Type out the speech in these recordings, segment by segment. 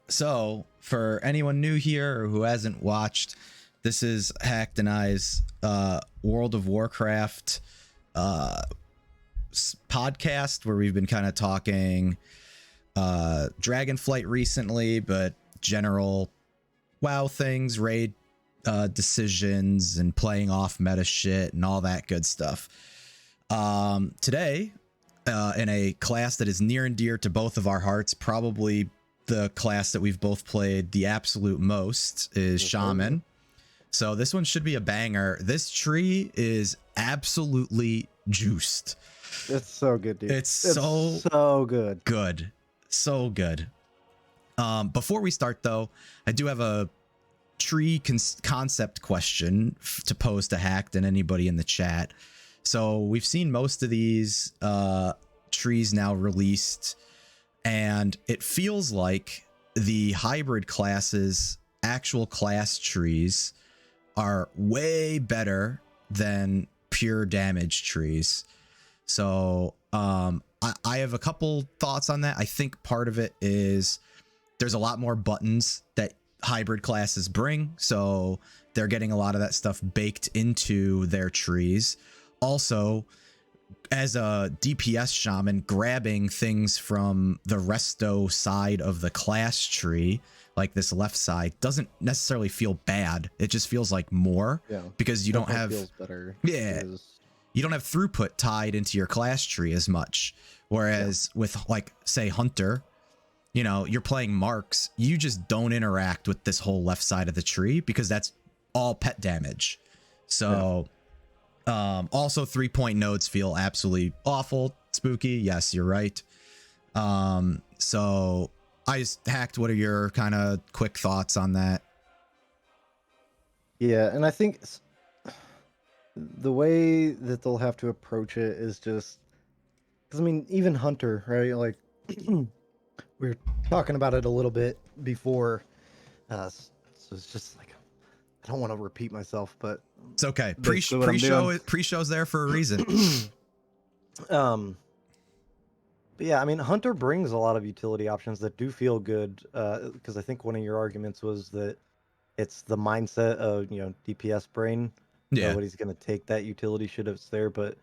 So, for anyone new here or who hasn't watched, this is Hakkd and I's World of Warcraft podcast where we've been kind of talking Dragonflight recently, but general WoW things, raid decisions, and playing off meta shit and all that good stuff. Today, in a class that is near and dear to both of our hearts, probably the class that we've both played the absolute most is Shaman. So this one should be a banger. This tree is absolutely juiced. It's so good, dude. It's so good. Good. So good. Before we start, though, I do have a tree concept question to pose to Hakkd and anybody in the chat. So we've seen most of these trees now released, and it feels like the hybrid classes, actual class trees, are way better than pure damage trees. So I have a couple thoughts on that. I think part of it is there's a lot more buttons that hybrid classes bring, so they're getting a lot of that stuff baked into their trees. Also, as a DPS shaman, grabbing things from the resto side of the class tree, like this left side, doesn't necessarily feel bad. It just feels like more, because you don't have feels better. You don't have throughput tied into your class tree as much. Whereas with, like, say, Hunter, you know, you're playing marks, you just don't interact with this whole left side of the tree because that's all pet damage. So also 3-point nodes feel absolutely awful. Spooky, yes, you're right. So Hakkd, what are your kind of quick thoughts on that? Yeah, and I think the way that they'll have to approach it is just because, I mean, even Hunter, right? Like, we were talking about it a little bit before, so it's just like, I don't want to repeat myself, but it's okay. Pre-show's there for a reason. But yeah, I mean, Hunter brings a lot of utility options that do feel good, because I think one of your arguments was that it's the mindset of, you know, DPS brain. Yeah. Nobody's going to take that utility shit if it's there, but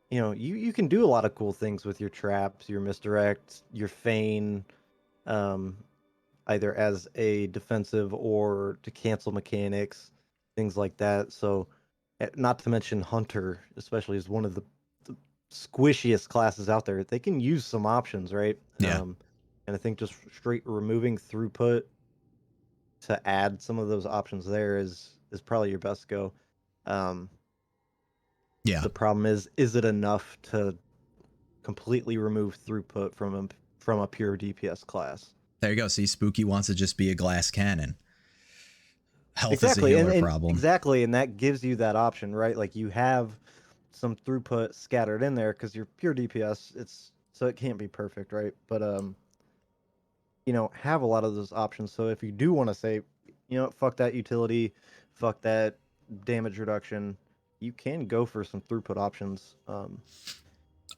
you know, you can do a lot of cool things with your traps, your misdirect, your feign, either as a defensive or to cancel mechanics, things like that. So, not to mention Hunter, especially, is one of the squishiest classes out there. They can use some options, right? Yeah. And I think just straight removing throughput to add some of those options there is probably your best go. Yeah. The problem is it enough to completely remove throughput from a pure DPS class? There you go. See, Spooky wants to just be a glass cannon. Health Exactly, is a healer problem. Exactly, and that gives you that option, right? Like, you have some throughput scattered in there because you're pure DPS. So it can't be perfect, right? But you know, have a lot of those options. So if you do want to say, you know, fuck that utility, fuck that damage reduction, you can go for some throughput options.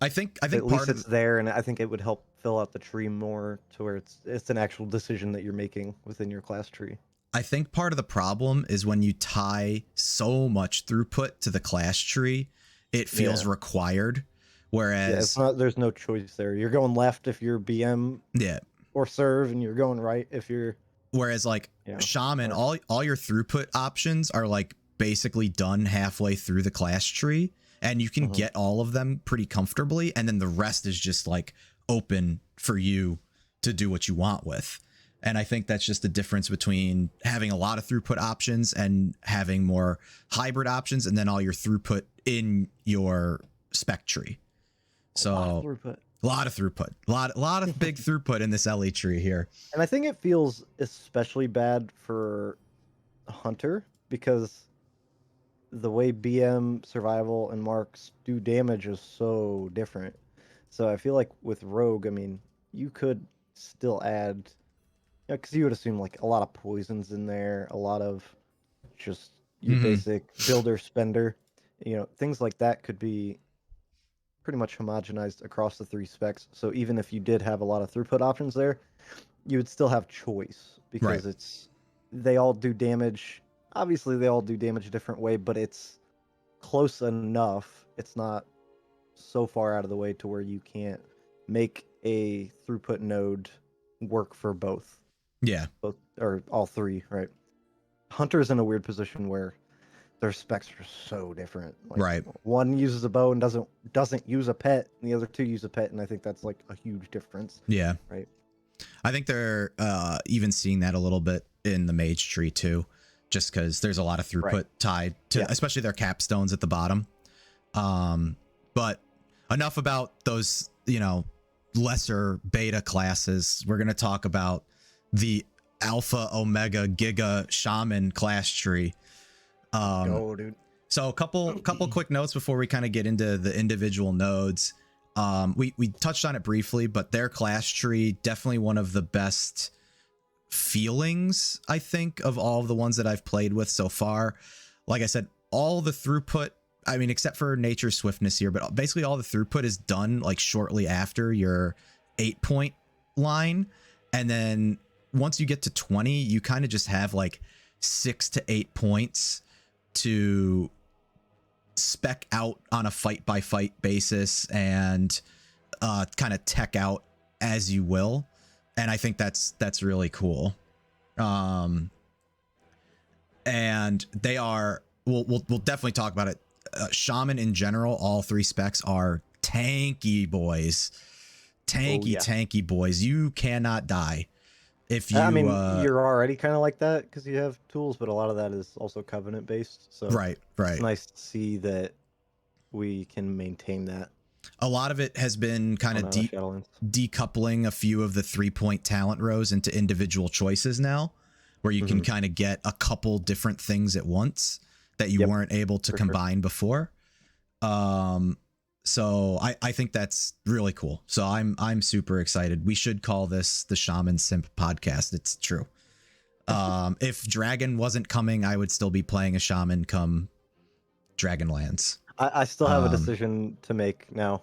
I think at least it's there, and I think it would help fill out the tree more to where it's an actual decision that you're making within your class tree. I think part of the problem is when you tie so much throughput to the class tree, it feels required. Whereas there's no choice there. You're going left if you're BM or serve, and you're going right if you're. Whereas, like, Shaman, all your throughput options are like basically done halfway through the class tree, and you can get all of them pretty comfortably, and then the rest is just like open for you to do what you want with. And I think that's just the difference between having a lot of throughput options and having more hybrid options, and then all your throughput in your spec tree. So a lot of throughput, a lot of big throughput in this LE tree here. And I think it feels especially bad for Hunter because the way BM, survival, and marks do damage is so different. So I feel like with Rogue, I mean, you could still add, because you would assume like a lot of poisons in there, a lot of just your basic builder spender, you know, things like that could be pretty much homogenized across the 3 specs. So even if you did have a lot of throughput options there, you would still have choice because they all do damage. Obviously, they all do damage a different way, but it's close enough. It's not so far out of the way to where you can't make a throughput node work for both. Yeah. Both or all 3, right? Hunter's in a weird position where their specs are so different. Like, right. One uses a bow and doesn't use a pet, and the other 2 use a pet, and I think that's like a huge difference. Yeah. Right. I think they're even seeing that a little bit in the mage tree too, just because there's a lot of throughput tied to, especially their capstones at the bottom. But enough about those, lesser beta classes. We're going to talk about the alpha, omega, giga shaman class tree. Go, dude. So a couple quick notes before we kind of get into the individual nodes. We touched on it briefly, but their class tree, definitely one of the best feelings, I think, of all of the ones that I've played with so far. Like I said, all the throughput, I mean, except for nature swiftness here, but basically all the throughput is done like shortly after your 8-point line. And then once you get to 20, you kind of just have like 6 to 8 points to spec out on a fight by fight basis and kind of tech out as you will. And I think that's really cool. And they are, we'll definitely talk about it. Shaman in general, all 3 specs are tanky boys. Tanky boys. You cannot die. If you, I mean, you're already kind of like that because you have tools, but a lot of that is also covenant based. So right. It's nice to see that we can maintain that. A lot of it has been kind of decoupling a few of the 3-point talent rows into individual choices now, where you can kind of get a couple different things at once that you weren't able to combine before. So I think that's really cool. So I'm super excited. We should call this the Shaman Simp podcast. It's true. If Dragon wasn't coming, I would still be playing a Shaman come Dragonlands. I still have a decision to make now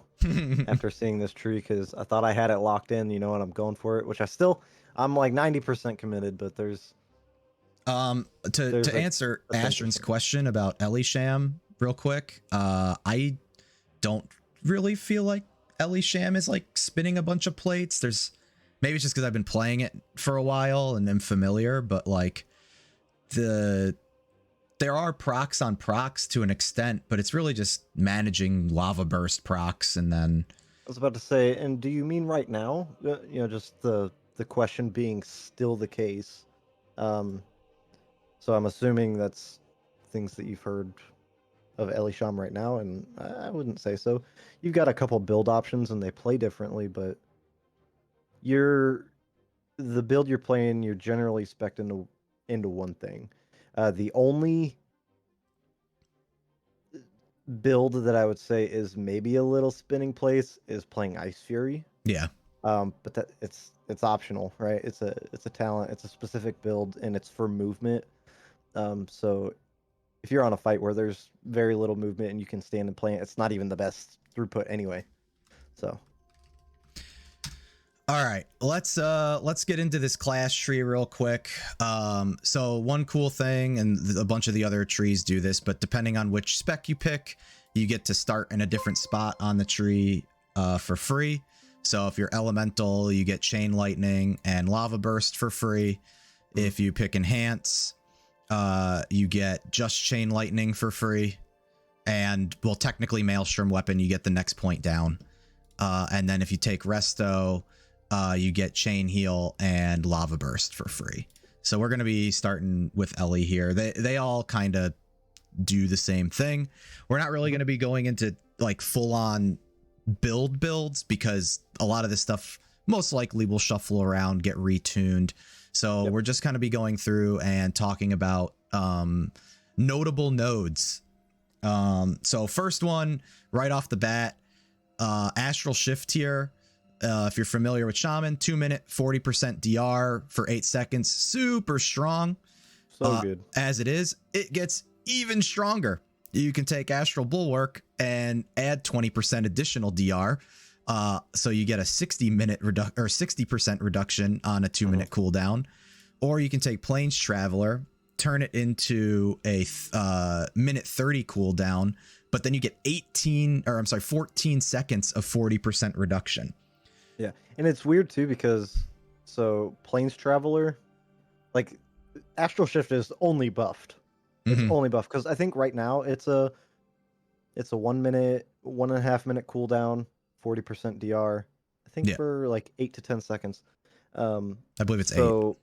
after seeing this tree because I thought I had it locked in, and I'm going for it, which I'm like 90% committed, but there's to answer Astron's question about Elisham real quick. I don't really feel like Elisham is like spinning a bunch of plates. Maybe it's just because I've been playing it for a while and I'm familiar, but like there are procs on procs to an extent, but it's really just managing lava burst procs. And then I was about to say, and do you mean right now? Just the question being still the case. So I'm assuming that's things that you've heard of Elisham right now, and I wouldn't say so. You've got a couple build options, and they play differently, but the build you're playing, you're generally spec'd into one thing. The only build that I would say is maybe a little spinning place is playing Ice Fury. Yeah. But that it's optional, right? It's a talent, it's a specific build, and it's for movement. So if you're on a fight where there's very little movement and you can stand and play it, it's not even the best throughput anyway. So all right, let's get into this class tree real quick. So one cool thing, and a bunch of the other trees do this, but depending on which spec you pick, you get to start in a different spot on the tree for free. So if you're elemental, you get chain lightning and lava burst for free. If you pick enhance, you get just chain lightning for free, and well, technically maelstrom weapon, you get the next point down. And then if you take resto, you get chain heal and lava burst for free. So we're going to be starting with Ellie here. They all kind of do the same thing. We're not really going to be going into like full on builds because a lot of this stuff most likely will shuffle around, get retuned. So we're just kind of be going through and talking about notable nodes. So first one right off the bat, Astral Shift here. If you're familiar with Shaman, 2-minute, 40% DR for 8 seconds. Super strong. So good. As it is, it gets even stronger. you can take Astral Bulwark and add 20% additional DR. So you get a 60% reduction on a 2-minute cooldown. Or you can take Plains Traveler, turn it into a minute 30 cooldown, but then you get 14 seconds of 40% reduction. Yeah, and it's weird too because Plains Traveler, like Astral Shift is only buffed. It's only buffed because I think right now it's a 1 minute, 1.5 minute cooldown, 40% DR. I think for like 8 to 10 seconds. I believe it's 8.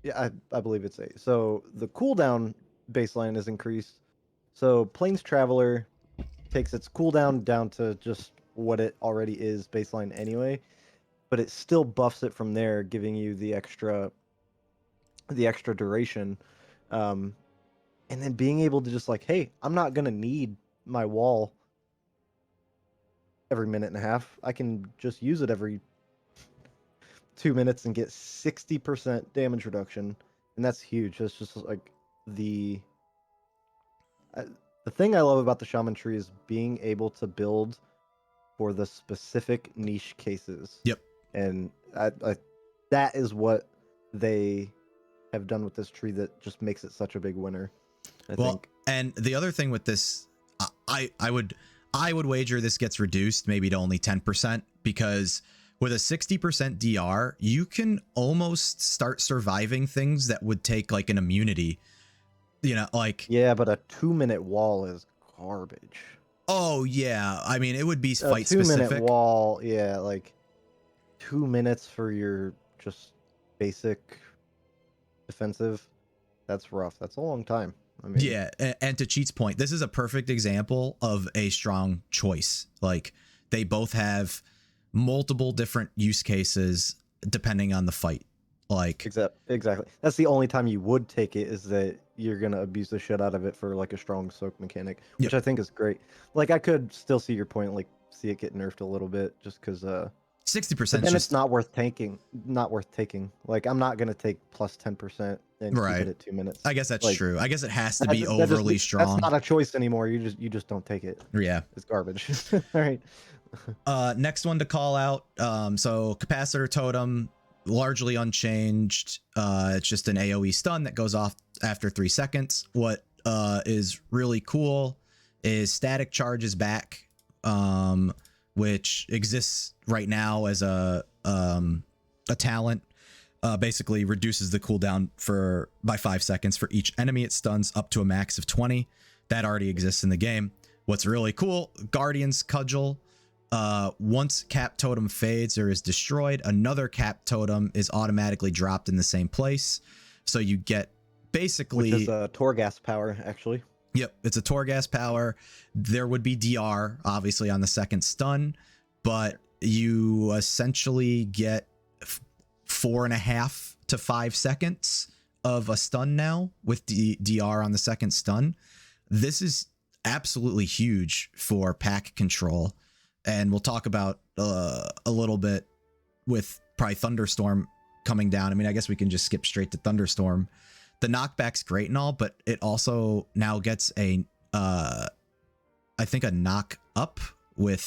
Yeah, I believe it's 8. So the cooldown baseline is increased. So Plains Traveler takes its cooldown down to just what it already is baseline anyway, but it still buffs it from there, giving you the extra duration. And then being able to just like, hey, I'm not gonna need my wall every minute and a half. I can just use it every 2 minutes and get 60% damage reduction, and that's huge. That's just like the thing I love about the Shaman tree is being able to build for the specific niche cases. Yep. And I that is what they have done with this tree that just makes it such a big winner. I think. And the other thing with this, I would wager this gets reduced maybe to only 10%, because with a 60% DR, you can almost start surviving things that would take like an immunity. You know, like, yeah, but a 2-minute wall is garbage. Oh yeah, I mean it would be fight specific. 2-minute wall, yeah, like 2 minutes for your just basic defensive. That's rough. That's a long time. I mean, yeah, and to Cheat's point, this is a perfect example of a strong choice. Like they both have multiple different use cases depending on the fight. Like exactly. That's the only time you would take it, is that you're gonna abuse the shit out of it for like a strong soak mechanic, which I think is great. Like I could still see your point, like see it get nerfed a little bit just because 60%. And it's not worth taking. Like I'm not gonna take plus 10% and keep it at 2 minutes. I guess that's like, true. I guess it has to be overly strong. That's not a choice anymore. You just don't take it. Yeah, it's garbage. All right. Next one to call out. So Capacitor Totem, largely unchanged. It's just an AoE stun that goes off after 3 seconds. What is really cool is Static Charge is back, which exists right now as a talent. Basically reduces the cooldown by 5 seconds for each enemy it stuns up to a max of 20. That already exists in the game. What's really cool, Guardian's Cudgel. Once Cap Totem fades or is destroyed, another Cap Totem is automatically dropped in the same place. So you get basically... Which is a Torghast power, actually. Yep, it's a Torghast power. There would be DR, obviously, on the second stun, but you essentially get 4.5 to 5 seconds of a stun now with the DR on the second stun. This is absolutely huge for pack control. And we'll talk about a little bit with probably Thunderstorm coming down. I mean, I guess we can just skip straight to Thunderstorm. The knockback's great and all, but it also now gets a, I think a knock up with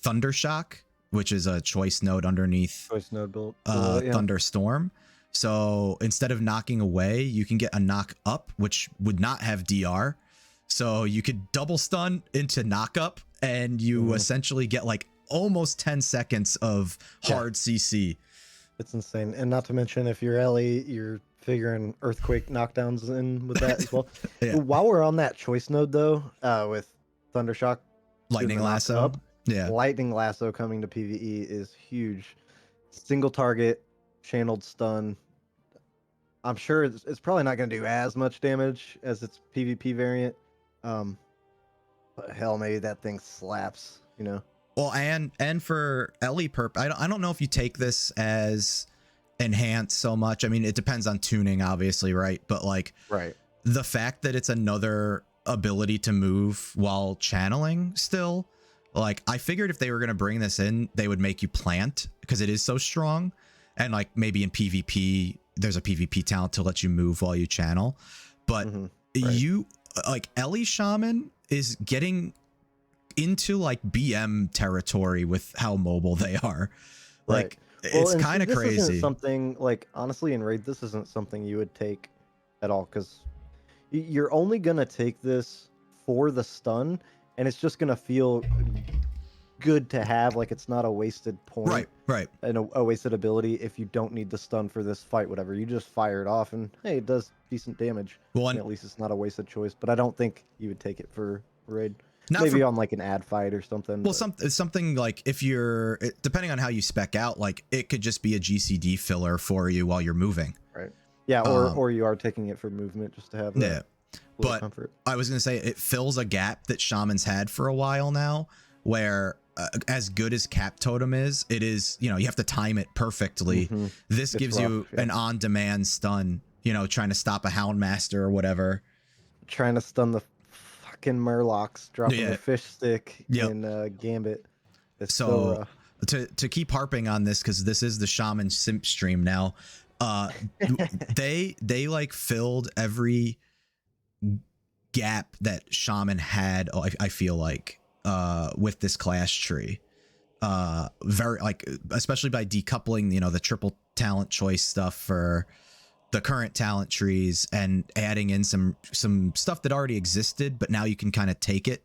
Thundershock, which is a choice node underneath build. Thunderstorm. So instead of knocking away, you can get a knock up, which would not have DR. So you could double stun into knock up, and you essentially get like almost 10 seconds of hard CC. It's insane. And not to mention, if you're Ellie, you're figuring earthquake knockdowns in with that as well. While we're on that choice node though, with Thundershock, Lightning Lasso. Lightning Lasso coming to PvE is huge. Single target, channeled stun. I'm sure it's probably not going to do as much damage as its PvP variant. But hell, maybe that thing slaps, you know? Well, and for Ellie perp, I don't know if you take this as enhance so much. I mean, it depends on tuning, obviously, right? But like, the fact that it's another ability to move while channeling still, like, I figured if they were going to bring this in, they would make you plant because it is so strong. And like maybe in PvP, there's a PvP talent to let you move while you channel. But you like Ellie Shaman is getting into like BM territory with how mobile they are. Like Well, it's and kind of this isn't crazy. something like honestly in raid. This isn't something you would take at all because you're only gonna take this for the stun, and it's just gonna feel good to have. Like it's not a wasted point, Right. and a wasted ability if you don't need the stun for this fight. Whatever, you just fire it off, and hey, it does decent damage. Well, And at least it's not a wasted choice. But I don't think you would take it for raid. not Maybe for on like an ad fight or something. well, but- something like if you're depending on how you spec out, like it could just be a GCD filler for you while you're moving. Right. Yeah, or you are taking it for movement just to have that but comfort. I was gonna say it fills a gap that Shaman's had for a while now, where as good as Cap Totem is, it is, you know, you have to time it perfectly. This It's gives rough, you yeah. an on-demand stun, you know, trying to stop a Houndmaster or whatever. Trying to stun the fucking Murlocs, dropping Yeah. the fish stick Yep. in Gambit. It's so So rough. to keep harping on this, because this is the Shaman simp stream now, they like filled every gap that Shaman had. I feel like with this class tree, very like, especially by decoupling, you know, the triple talent choice stuff for the current talent trees and adding in some stuff that already existed, but now you can kind of take it.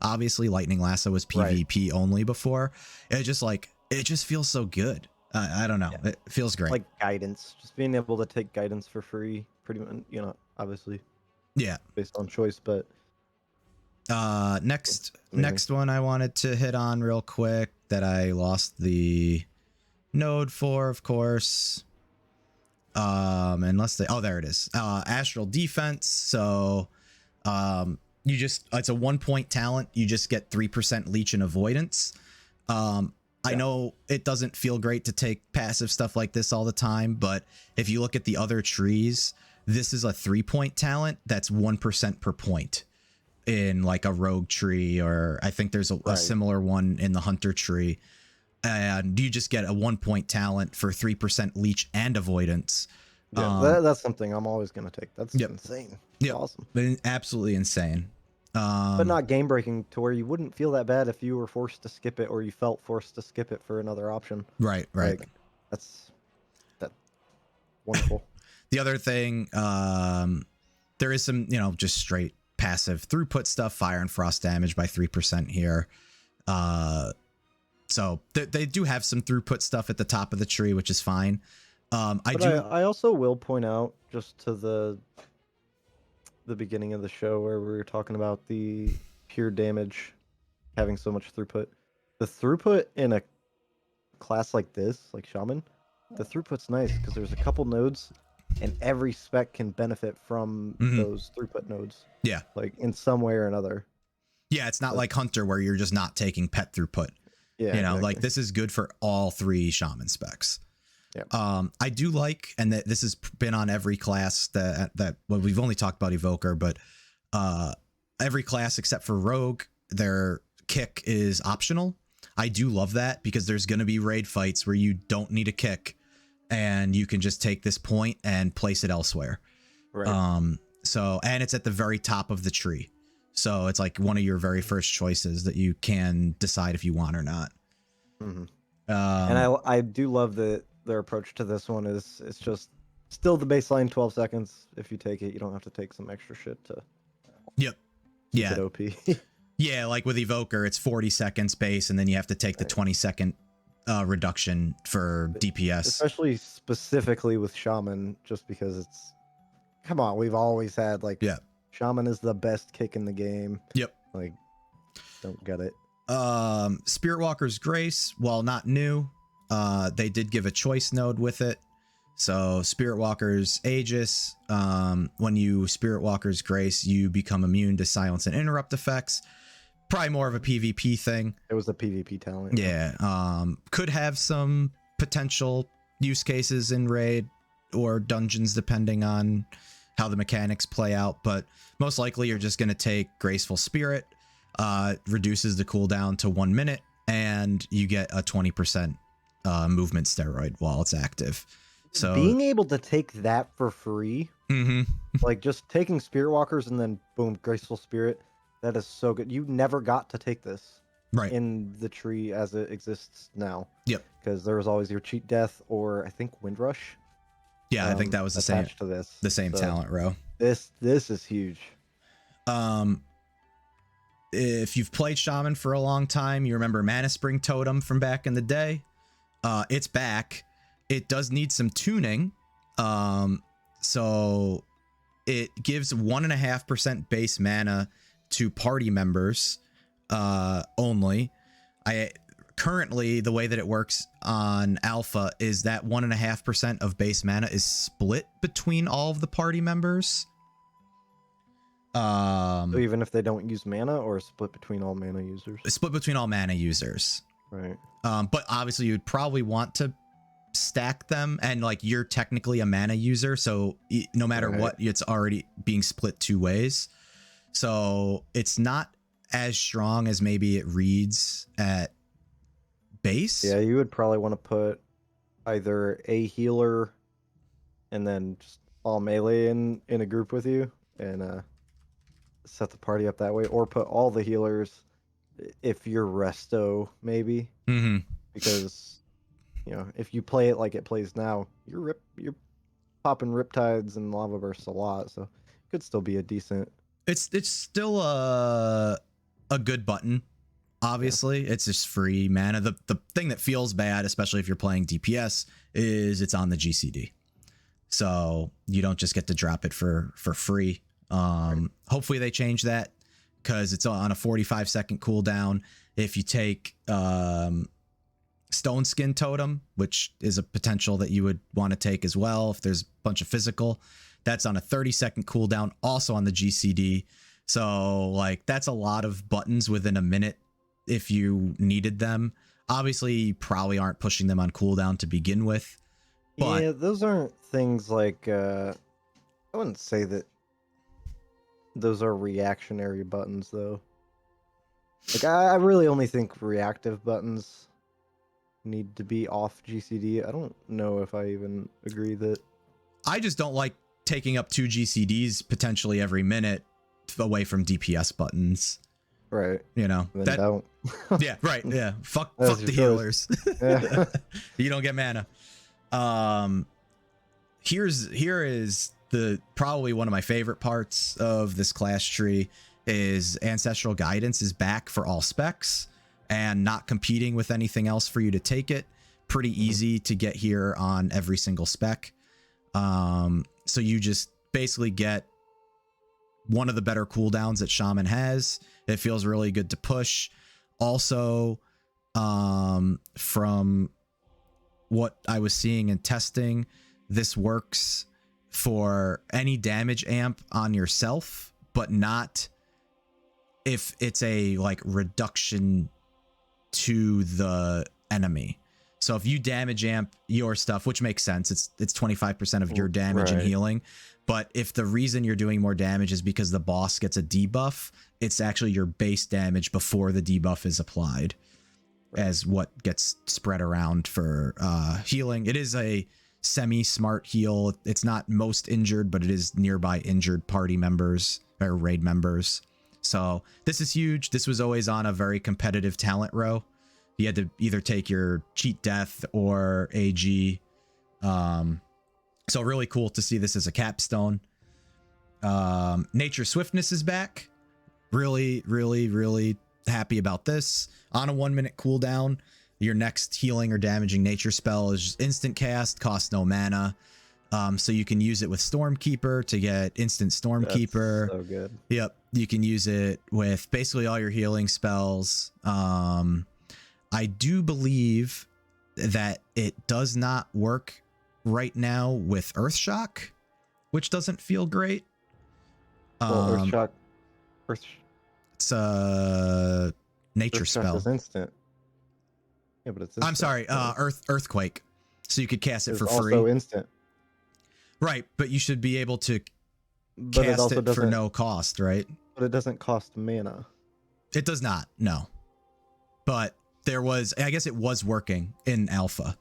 Obviously, Lightning Lasso was PvP only before. It just feels so good. I don't know. Yeah. It feels great. Like guidance, just being able to take guidance for free, pretty much. You know, obviously. Yeah. Based on choice, but. Next one I wanted to hit on real quick that I lost the node for, of course. Unless there it is. Astral Defense. So, you just, it's a 1-point talent. You just get 3% leech and avoidance. I know it doesn't feel great to take passive stuff like this all the time, but if you look at the other trees, this is a 3-point talent that's 1% per point in like a rogue tree, or I think there's a similar one in the hunter tree. And you just get a 1-point talent for 3% leech and avoidance. Yeah, that's something I'm always going to take. That's insane. Yeah, awesome. Absolutely insane. But not game breaking to where you wouldn't feel that bad if you were forced to skip it or you felt forced to skip it for another option. Right. Like, that's wonderful. The other thing, there is some, you know, just straight passive throughput stuff, fire and frost damage by 3% here. So they do have some throughput stuff at the top of the tree, which is fine. I also will point out, just to the beginning of the show where we were talking about the pure damage having so much throughput. The throughput in a class like this, like Shaman, the throughput's nice because there's a couple nodes and every spec can benefit from those throughput nodes. Yeah. Like in some way or another. Yeah, it's not like Hunter where you're just not taking pet throughput. Yeah. You know, like this is good for all 3 Shaman specs. Yeah. I do like, and that this has been on every class that well, we've only talked about Evoker, but every class except for Rogue, their kick is optional. I do love that because there's going to be raid fights where you don't need a kick and you can just take this point and place it elsewhere. Right. So, and it's at the very top of the tree. So it's like one of your very first choices that you can decide if you want or not. And I do love that their approach to this one is it's just still the baseline 12 seconds. If you take it, you don't have to take some extra shit to keep it OP. Yeah, like with Evoker, it's 40 seconds base, and then you have to take the 20-second reduction for DPS. Especially specifically with Shaman, just because it's... Come on, we've always had, like... Yeah. Shaman is the best kick in the game. Yep. Like, don't get it. Spirit Walker's Grace, while not new, they did give a choice node with it. So Spirit Walker's Aegis, when you Spirit Walker's Grace, you become immune to silence and interrupt effects. Probably more of a PvP thing. It was a PvP talent. Yeah. Could have some potential use cases in raid or dungeons depending on how the mechanics play out, but most likely you're just going to take Graceful Spirit, reduces the cooldown to 1 minute, and you get a 20% movement steroid while it's active. So being able to take that for free Mm-hmm. Like just taking Spirit Walkers and then boom, Graceful Spirit. That is so good. You never got to take this Right. in the tree as it exists now. Yep. Because there was always your Cheat Death or I think Windrush. Yeah, I think that was the same. Attached to this. The same So talent row. This is huge. If you've played Shaman for a long time, you remember Mana Spring Totem from back in the day. It's back. It does need some tuning. So it gives 1.5% base mana to party members only. Currently, the way that it works on alpha is that 1.5% of base mana is split between all of the party members. So even if they don't use mana, or split between all mana users? Split between all mana users. Right. But obviously you'd probably want to stack them, and like you're technically a mana user, so no matter what, it's already being split two ways. So it's not as strong as maybe it reads at base. Yeah, you would probably want to put either a healer and then just all melee in a group with you, and set the party up that way, or put all the healers if you're resto maybe. Mm-hmm. Because if you play it like it plays now, you're popping Riptides and Lava Bursts a lot, so it could still be a decent. It's still a good button. Obviously, it's just free mana. The thing that feels bad, especially if you're playing DPS, is it's on the GCD, so you don't just get to drop it for free. Hopefully they change that, because it's on a 45-second cooldown. If you take Stone Skin Totem, which is a potential that you would want to take as well if there's a bunch of physical, that's on a 30-second cooldown, also on the GCD. So like that's a lot of buttons within a minute if you needed them. Obviously, you probably aren't pushing them on cooldown to begin with. But yeah, those aren't things like I wouldn't say that those are reactionary buttons though. Like I really only think reactive buttons need to be off GCD. I don't know if I even agree that. I just don't like taking up 2 GCDs potentially every minute away from DPS buttons. Right. Then that don't. Yeah, right. Yeah. Fuck That's the your healers. Yeah. You don't get mana. Here is the probably one of my favorite parts of this class tree is Ancestral Guidance is back for all specs and not competing with anything else for you to take it. Pretty easy to get here on every single spec. So you just basically get one of the better cooldowns that Shaman has. It feels really good to push. Also, from what I was seeing and testing, this works for any damage amp on yourself, but not if it's a like reduction to the enemy. So if you damage amp your stuff, which makes sense, it's 25% of your damage and healing. But if the reason you're doing more damage is because the boss gets a debuff, it's actually your base damage before the debuff is applied as what gets spread around for healing. It is a semi-smart heal. It's not most injured, but it is nearby injured party members or raid members. So this is huge. This was always on a very competitive talent row. You had to either take your Cheat Death or AG. So really cool to see this as a capstone. Nature Swiftness is back. Really, really, really happy about this. On a 1-minute cooldown, your next healing or damaging nature spell is just instant cast, costs no mana. So you can use it with Stormkeeper to get instant Stormkeeper. That's so good. Yep. You can use it with basically all your healing spells. I do believe that it does not work right now with Earthshock, which doesn't feel great. Well, Earthshock. It's a nature Earthshock spell. is instant. Yeah, but it's instant. I'm sorry, Earthquake. So you could cast it It's for free. also instant. Right, but you should be able to But cast it for no cost, right? But it doesn't cost mana. It does not, no. But there was, I guess it was working in alpha,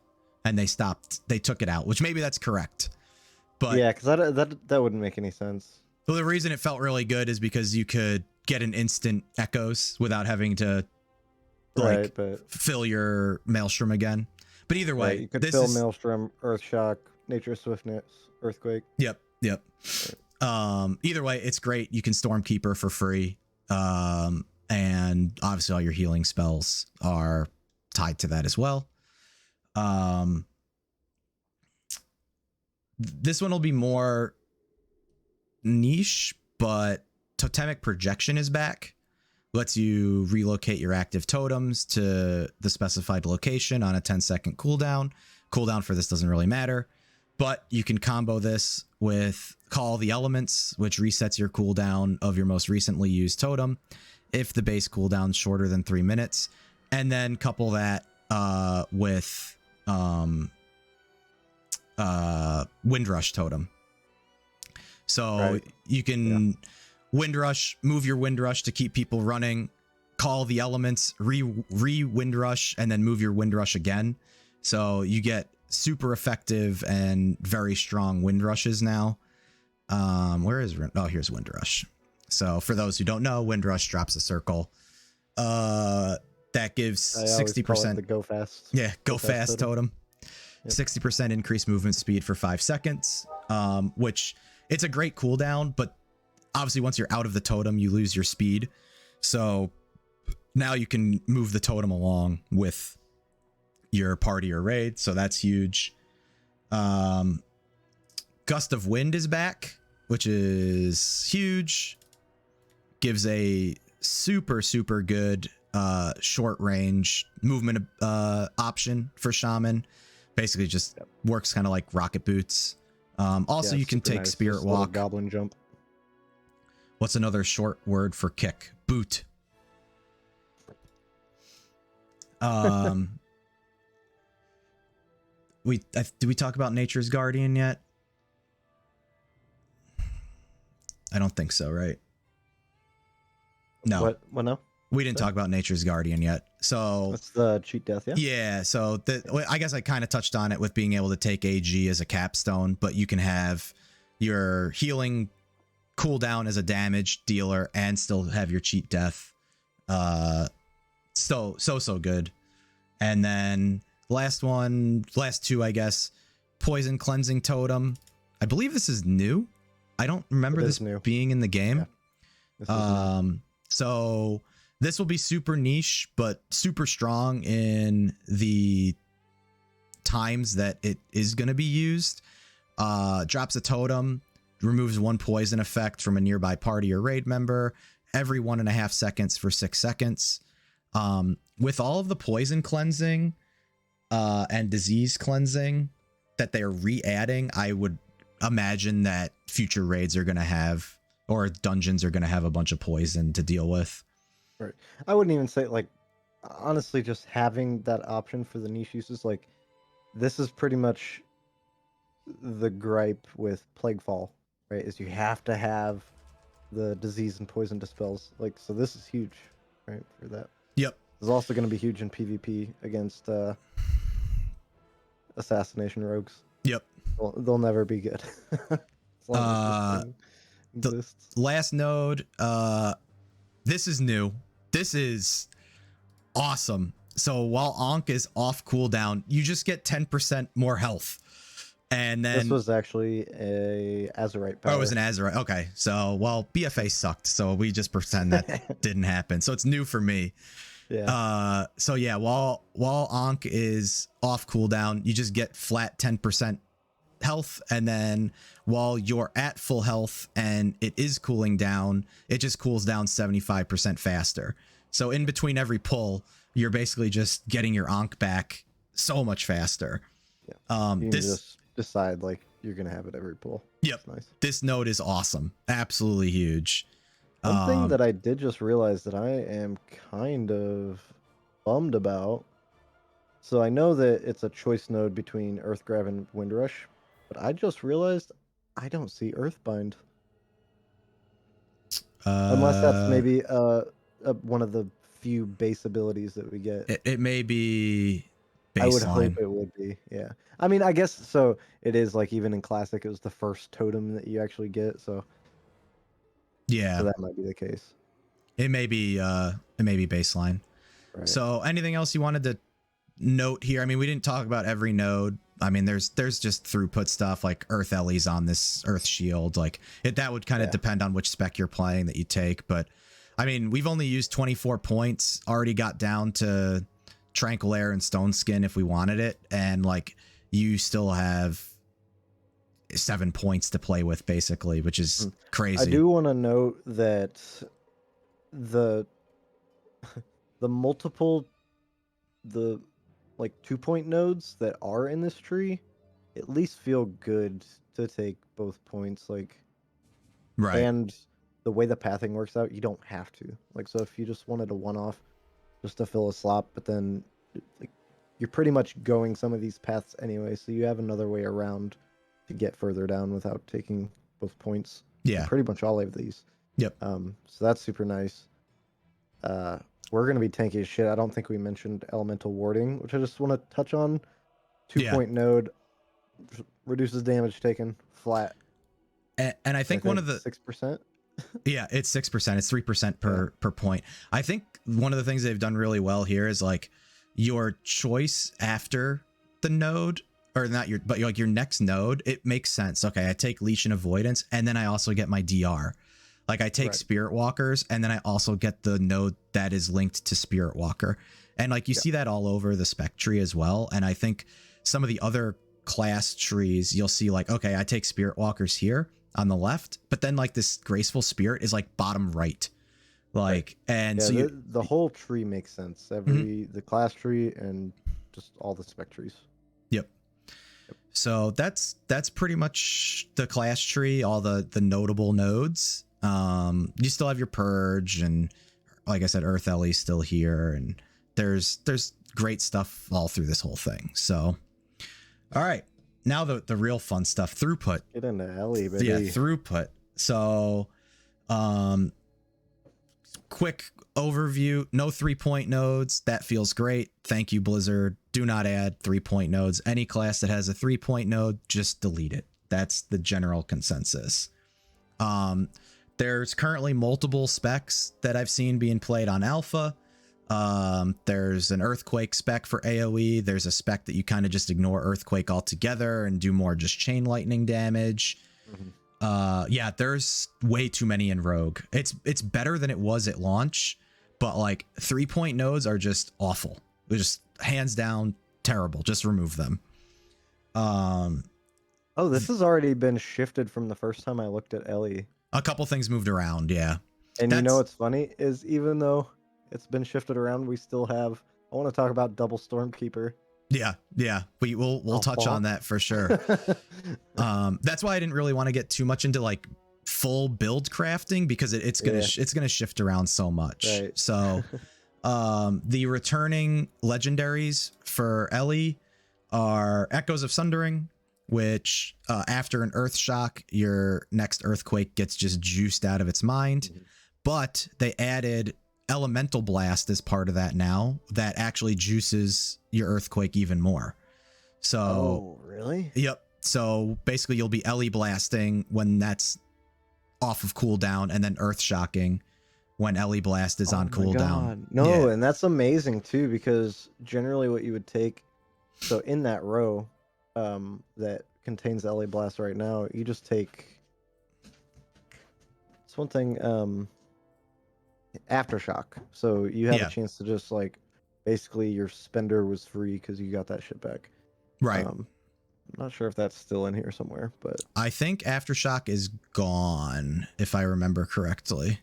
and they took it out, which maybe that's correct. But Yeah, because that wouldn't make any sense. well, the reason it felt really good is because you could get an instant echoes without having to like Right, but fill your maelstrom again. But either way, right, you could this fill is Maelstrom, Earth Shock, Nature Swiftness, Earthquake. yep. Either way, it's great. You can Stormkeeper for free. And obviously all your healing spells are tied to that as well. This one will be more niche, but Totemic Projection is back. Lets you relocate your active totems to the specified location on a 10-second cooldown. Cooldown for this doesn't really matter, but you can combo this with Call the Elements, which resets your cooldown of your most recently used totem if the base cooldown is shorter than 3 minutes, and then couple that with Windrush totem. So Right. you can Windrush, move your Windrush to keep people running, call the elements, re-Windrush, and then move your Windrush again. So you get super effective and very strong Windrushes now. Where is... Oh, here's Windrush. So for those who don't know, Windrush drops a circle. That gives 60%. The go fast. Yeah, go fast totem. 60% increased movement speed for 5 seconds, which it's a great cooldown, but obviously once you're out of the totem, you lose your speed. So now you can move the totem along with your party or raid. So that's huge. Gust of Wind is back, which is huge. Gives a super, super good short range movement option for Shaman. Basically just works kind of like rocket boots. Also, you can take nice. Spirit Walk. Goblin jump. What's another short word for kick? Boot. Did we talk about Nature's Guardian yet? I don't think so, right? No. What no? We didn't talk about Nature's Guardian yet. So that's the cheat death, yeah? Yeah, so I guess I kind of touched on it with being able to take AG as a capstone, but you can have your healing cooldown as a damage dealer and still have your cheat death. So good. And then last two, I guess, Poison Cleansing Totem. I believe this is new. I don't remember this being in the game. Yeah. So this will be super niche, but super strong in the times that it is going to be used. Drops a totem, removes 1 poison effect from a nearby party or raid member every 1.5 seconds for 6 seconds. With all of the poison cleansing and disease cleansing that they're re-adding, I would imagine that future raids are going to have, or dungeons are going to have a bunch of poison to deal with. Right. I wouldn't even say, like, honestly, just having that option for the niche uses, like, this is pretty much the gripe with Plaguefall, right? Is you have to have the disease and poison dispels. Like, so this is huge, right, for that. Yep. It's also going to be huge in PvP against assassination rogues. Yep. They'll never be good. As long as this exists. The last node, this is new. This is awesome. So while Ankh is off cooldown, you just get 10% more health. And then this was actually a Azerite power. Oh, it was an Azerite. Okay. So, well, BFA sucked. So we just pretend that didn't happen. So it's new for me. Yeah. So yeah, while Ankh is off cooldown, you just get flat 10% health, and then while you're at full health and it is cooling down, it just cools down 75% faster. So in between every pull, you're basically just getting your Ankh back so much faster. Yeah. You can just decide like you're gonna have it every pull. Yep. Nice. This node is awesome. Absolutely huge. One thing that I did just realize that I am kind of bummed about. So I know that it's a choice node between Earthgrab and Windrush, but I just realized I don't see Earthbind. Unless that's maybe one of the few base abilities that we get. It may be I would hope baseline. it would be. Yeah. I mean, I guess so. It is like even in classic, it was the first totem that you actually get. So Yeah, that might be the case. it may be baseline. Right. So anything else you wanted to note here? I mean, we didn't talk about every node. I mean, there's just throughput stuff like Earth Ellie's on this Earth Shield. Like that would kind of depend on which spec you're playing that you take. But I mean, we've only used 24 points, already got down to Tranquil Air and Stone Skin if we wanted it. And like you still have 7 points to play with basically, which is crazy. I do want to note that the multiple like 2-point nodes that are in this tree at least feel good to take both points, like right. And the way the pathing works out, you don't have to. Like, so if you just wanted a one-off just to fill a slot, but then like you're pretty much going some of these paths anyway, so you have another way around to get further down without taking both points. Yeah. Pretty much all of these. Yep. So that's super nice. We're going to be tanky as shit. I don't think we mentioned elemental warding, which I just want to touch on. 2-point node reduces damage taken flat. And I think one of the 6%. Yeah, it's 6%. It's 3% per point. I think one of the things they've done really well here is like your choice after the node, or not your, but like your next node, it makes sense. Okay, I take Leash and Avoidance, and then I also get my DR. Like I take Spirit Walkers, and then I also get the node that is linked to Spirit Walker. And like you see that all over the spec tree as well. And I think some of the other class trees, you'll see like, okay, I take Spirit Walkers here on the left, but then like this Graceful Spirit is like bottom right. Like, and so the whole tree makes sense. The class tree and just all the spec trees. Yep. So that's pretty much the class tree, all the notable nodes. You still have your Purge, and like I said, Earth Ellie's still here, and there's great stuff all through this whole thing. So, all right, now the real fun stuff, throughput. Get into Ellie, baby. Yeah, throughput. So, quick overview, no 3-point nodes. That feels great. Thank you, Blizzard. Do not add 3-point nodes. Any class that has a 3-point node, just delete it. That's the general consensus. There's currently multiple specs that I've seen being played on alpha. There's an Earthquake spec for AoE. There's a spec that you kind of just ignore Earthquake altogether and do more just chain lightning damage. Yeah, there's way too many in Rogue. It's better than it was at launch, but like 3-point nodes are just awful. They're just hands down terrible. Just remove them. Oh, this has already been shifted from the first time I looked at Ellie. A couple things moved around, yeah. And you know what's funny is even though it's been shifted around, we still have. I want to talk about Double Stormkeeper. Yeah, we'll touch on that for sure. That's why I didn't really want to get too much into like full build crafting, because it's gonna shift around so much. Right. So, the returning legendaries for Ellie are Echoes of Sundering, which after an Earth Shock, your next Earthquake gets just juiced out of its mind. But they added Elemental Blast as part of that now, that actually juices your Earthquake even more. So, oh, really? Yep. So basically you'll be Ellie blasting when that's off of cooldown, and then Earth Shocking when Ellie Blast is on cooldown. No, and that's amazing too, because generally what you would take, so in that row that contains Ellie Blast right now, you just take, it's one thing, Aftershock. So you have a chance to just like, basically your spender was free because you got that shit back. Right. I'm not sure if that's still in here somewhere, but I think Aftershock is gone, if I remember correctly.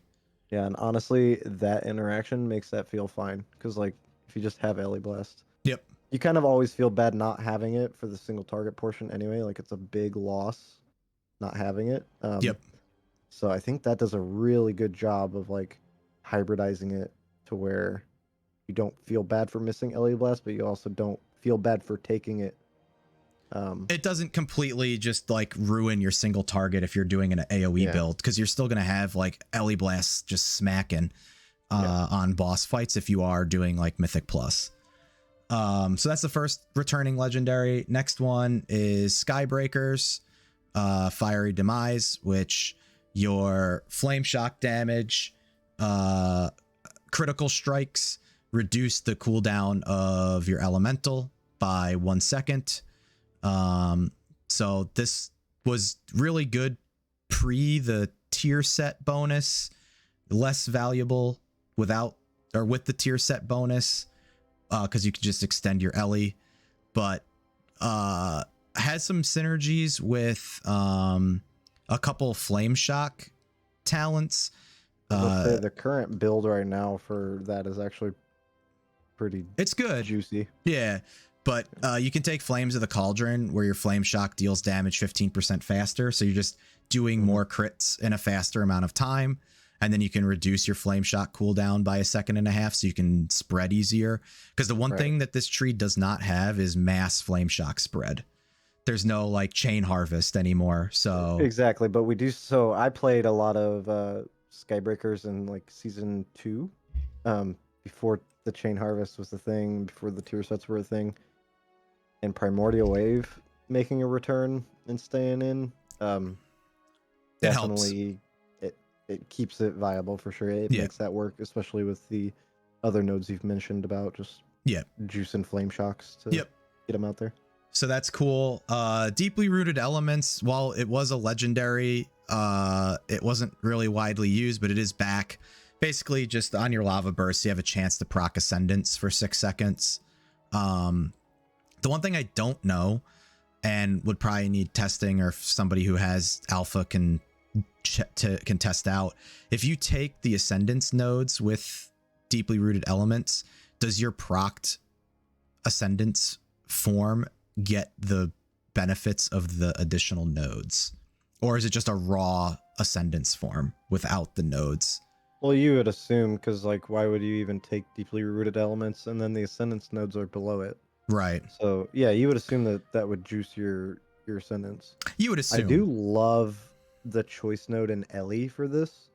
Yeah, and honestly, that interaction makes that feel fine, because like if you just have Ellie Blast, yep, you kind of always feel bad not having it for the single target portion anyway. Like it's a big loss not having it. Yep. So I think that does a really good job of like hybridizing it to where you don't feel bad for missing Ellie Blast, but you also don't feel bad for taking it. It doesn't completely just like ruin your single target if you're doing an AoE build, because you're still going to have like Ellie Blasts just smacking on boss fights if you are doing like Mythic Plus. So that's the first returning legendary. Next one is Skybreakers, Fiery Demise, which your flame shock damage, critical strikes reduce the cooldown of your elemental by 1 second. So this was really good pre the tier set bonus, less valuable without or with the tier set bonus, because you can just extend your Ellie, but has some synergies with a couple flame shock talents. The current build right now for that is actually pretty it's good, juicy. Yeah, but you can take Flames of the Cauldron, where your flame shock deals damage 15% faster, so you're just doing more crits in a faster amount of time, and then you can reduce your flame shock cooldown by 1.5 seconds, so you can spread easier. Because the one thing that this tree does not have is mass flame shock spread. There's no like chain harvest anymore. So exactly, but we do. So I played a lot of Skybreakers in like season 2, before the chain harvest was the thing, before the tier sets were a thing, and Primordial Wave making a return and staying in. It helps. Definitely, it keeps it viable for sure. It makes that work, especially with the other nodes you've mentioned about just juice and flame shocks to get them out there. So that's cool. Deeply Rooted Elements, while it was a legendary, it wasn't really widely used, but it is back. Basically, just on your lava burst, you have a chance to proc Ascendance for 6 seconds. The one thing I don't know, and would probably need testing, or if somebody who has alpha can test out, if you take the Ascendance nodes with Deeply Rooted Elements, does your procced Ascendance form get the benefits of the additional nodes, or is it just a raw Ascendance form without the nodes? Well, you would assume, because like, why would you even take Deeply Rooted Elements and then the Ascendance nodes are below it? Right. So yeah, you would assume that that would juice your Ascendance. You would assume. I do love the choice node in Ellie for this,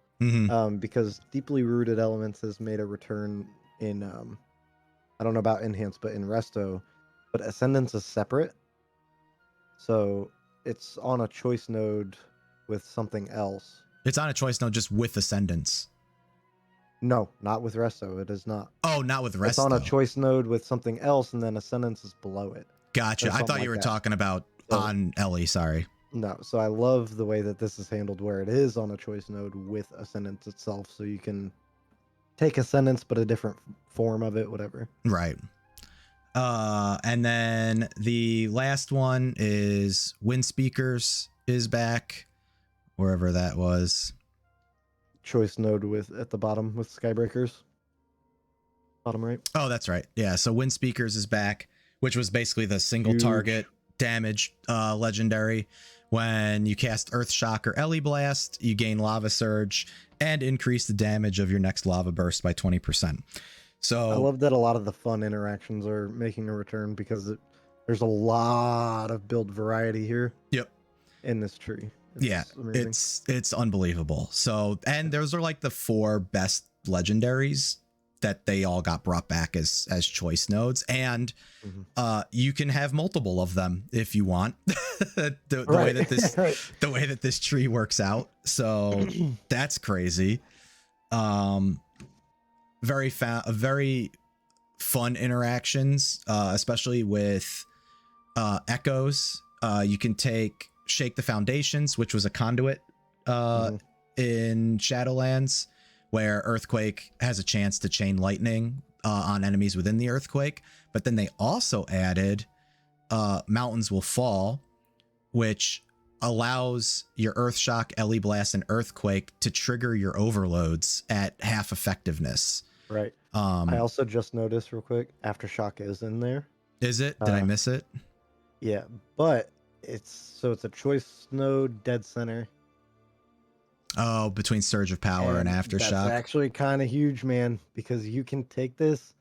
because Deeply Rooted Elements has made a return in I don't know about Enhance, but in Resto, but Ascendance is separate, so it's on a choice node with something else. It's on a choice node just with Ascendance. No, not with Resto. It is not. Oh, not with Resto. It's on a choice node with something else, and then Ascendance is below it. Gotcha. I thought you were talking about on Ellie. Sorry. No, so I love the way that this is handled, where it is on a choice node with Ascendance itself, so you can take Ascendance, but a different form of it, whatever. Right. And then the last one is Wind Speakers is back, wherever that was. Choice node with at the bottom with Skybreakers. Bottom right. Oh, that's right. Yeah, so Wind Speakers is back, which was basically the single target damage legendary. When you cast Earth Shock or Ellie Blast, you gain Lava Surge and increase the damage of your next Lava Burst by 20%. So I love that a lot of the fun interactions are making a return, because there's a lot of build variety here. Yep. In this tree. It's unbelievable. So, and those are like the 4 best legendaries that they all got brought back as choice nodes, and you can have multiple of them if you want. the way that this tree works out. So that's crazy. Very fun interactions, especially with echoes. You can take Shake the Foundations, which was a conduit in Shadowlands, where Earthquake has a chance to chain lightning on enemies within the Earthquake. But then they also added Mountains Will Fall, which allows your Earth Shock, Ellie Blast, and Earthquake to trigger your overloads at half effectiveness. Right. I also just noticed real quick, Aftershock is in there. Is it? Did I miss it? Yeah, but it's a choice node dead center. Oh, between Surge of Power and Aftershock. That's actually kind of huge, man, because you can take this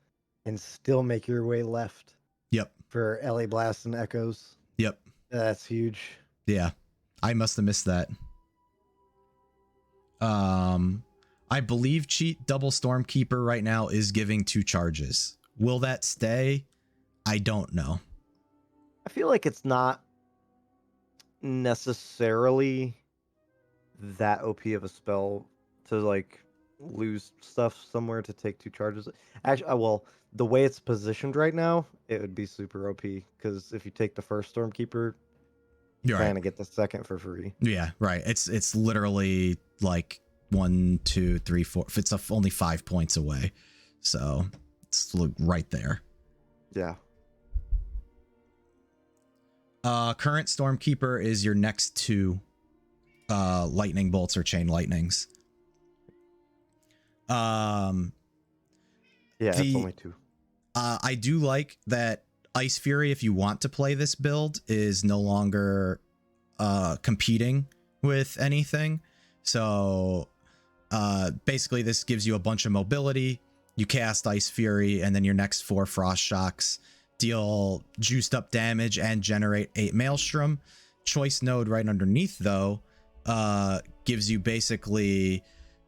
and still make your way left. Yep. For Ellie Blast and Echoes. Yep. That's huge. Yeah. I must have missed that. I believe Cheat Double Stormkeeper right now is giving 2 charges. Will that stay? I don't know. I feel like it's not necessarily that OP of a spell to like lose stuff somewhere to take 2 charges. Actually, well, the way it's positioned right now, it would be super OP because if you take the first Stormkeeper, you You're kind right. of get the second for free. Yeah, right. It's literally like 1, 2, 3, 4. It's only 5 points away, so it's right there. Yeah. Current Stormkeeper is your next 2 lightning bolts or chain lightnings. Yeah, it's only 2. I do like that Ice Fury, if you want to play this build, is no longer competing with anything. So basically this gives you a bunch of mobility. You cast Ice Fury, and then your next 4 Frost Shocks deal juiced up damage and generate 8 Maelstrom. Choice node right underneath, though, gives you basically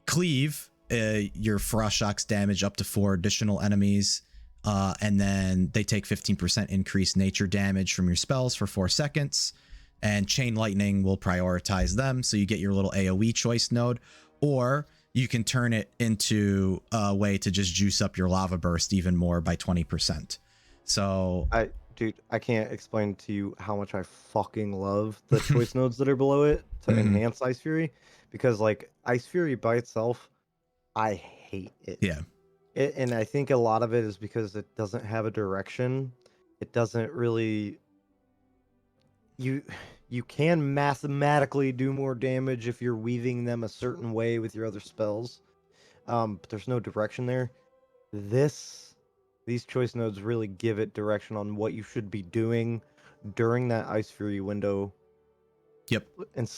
cleave your Frost Shocks damage up to 4 additional enemies. And then they take 15% increased nature damage from your spells for 4 seconds. And Chain Lightning will prioritize them. So you get your little AoE choice node. Or you can turn it into a way to just juice up your Lava Burst even more by 20%. So Dude, I can't explain to you how much I fucking love the choice nodes that are below it to enhance Ice Fury, because like Ice Fury by itself, I hate it. Yeah. And I think a lot of it is because it doesn't have a direction. It doesn't really. You can mathematically do more damage if you're weaving them a certain way with your other spells, but there's no direction there. These choice nodes really give it direction on what you should be doing during that Ice Fury window. Yep. And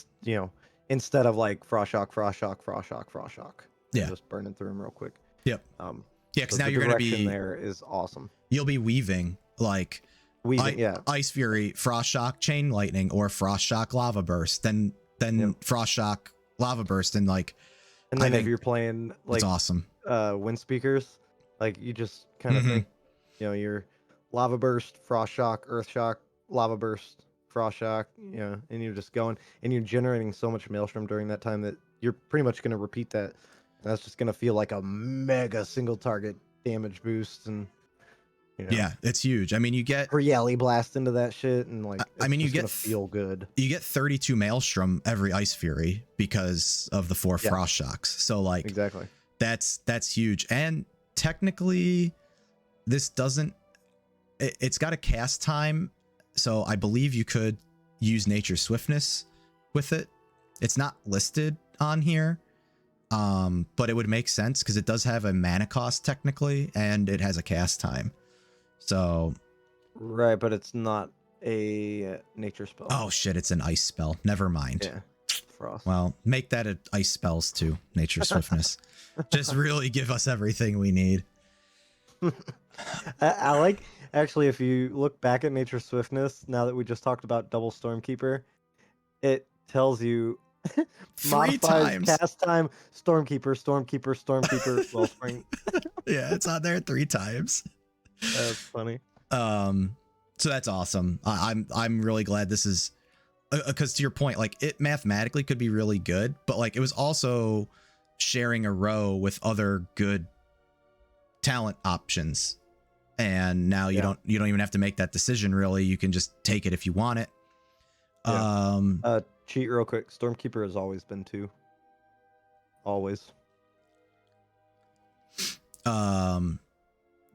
instead of like Frost Shock, Frost Shock, Frost Shock, Frost Shock. Yeah. Just burning through them real quick. Yep. Yeah, because now you're going to be there is awesome. You'll be weaving like Ice Fury, Frost Shock, Chain Lightning, or Frost Shock, Lava Burst. Then Frost Shock, Lava Burst, and like. And then if you're playing like it's awesome. Wind Speakers, like you just kind of think, your Lava Burst, Frost Shock, Earth Shock, Lava Burst, Frost Shock, and you're just going and you're generating so much Maelstrom during that time that you're pretty much going to repeat that. And that's just going to feel like a mega single target damage boost. And yeah, it's huge. I mean, you get Reality Blast into that shit, and like you get feel good. You get 32 Maelstrom every Ice Fury because of the 4 Frost Shocks. So like exactly, that's huge. And technically, this doesn't. It's got a cast time, so I believe you could use Nature's Swiftness with it. It's not listed on here, but it would make sense because it does have a mana cost technically, and it has a cast time. So, right, but it's not a nature spell. Oh shit, it's an ice spell. Never mind. Yeah, Frost. Well, make that a ice spells too. Nature Swiftness. Just really give us everything we need. I like, actually, if you look back at Nature Swiftness, now that we just talked about double Stormkeeper, it tells you 3 times cast time, Stormkeeper, Wellspring. Yeah, it's on there 3 times. That's funny. So that's awesome. I'm really glad this is, because to your point, like it mathematically could be really good, but like it was also sharing a row with other good talent options, and now you don't even have to make that decision really. You can just take it if you want it. Yeah. Cheat real quick. Stormkeeper has always been 2. Always.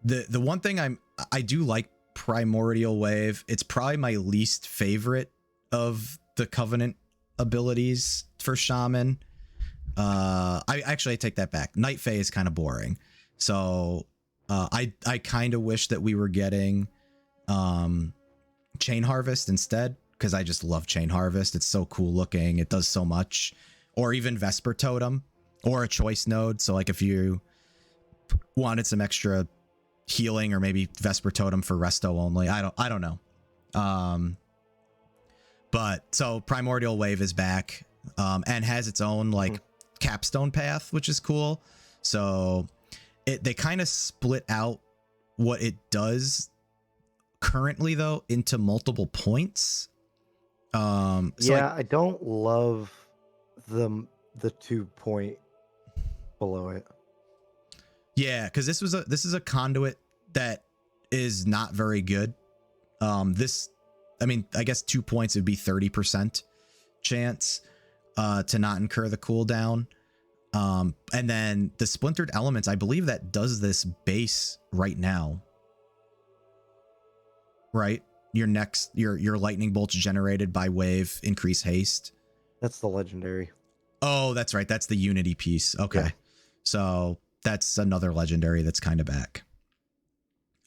The one thing I do like Primordial Wave. It's probably my least favorite of the Covenant abilities for Shaman. I take that back. Night Fae is kind of boring. So I kind of wish that we were getting Chain Harvest instead, because I just love Chain Harvest. It's so cool looking. It does so much. Or even Vesper Totem or a choice node. So like if you wanted some extra healing, or maybe Vesper Totem for resto only. I don't know. But so Primordial Wave is back, and has its own like capstone path, which is cool. So they kind of split out what it does currently though into multiple points. So yeah, I don't love the 2 point below it. Yeah, because this is a conduit that is not very good. I mean, I guess 2 points would be 30% chance to not incur the cooldown. And then the splintered elements, I believe that does this base right now. Right? Your lightning bolts generated by wave increase haste. That's the legendary. Oh, that's right. That's the unity piece. Okay. Yeah. So that's another legendary that's kind of back.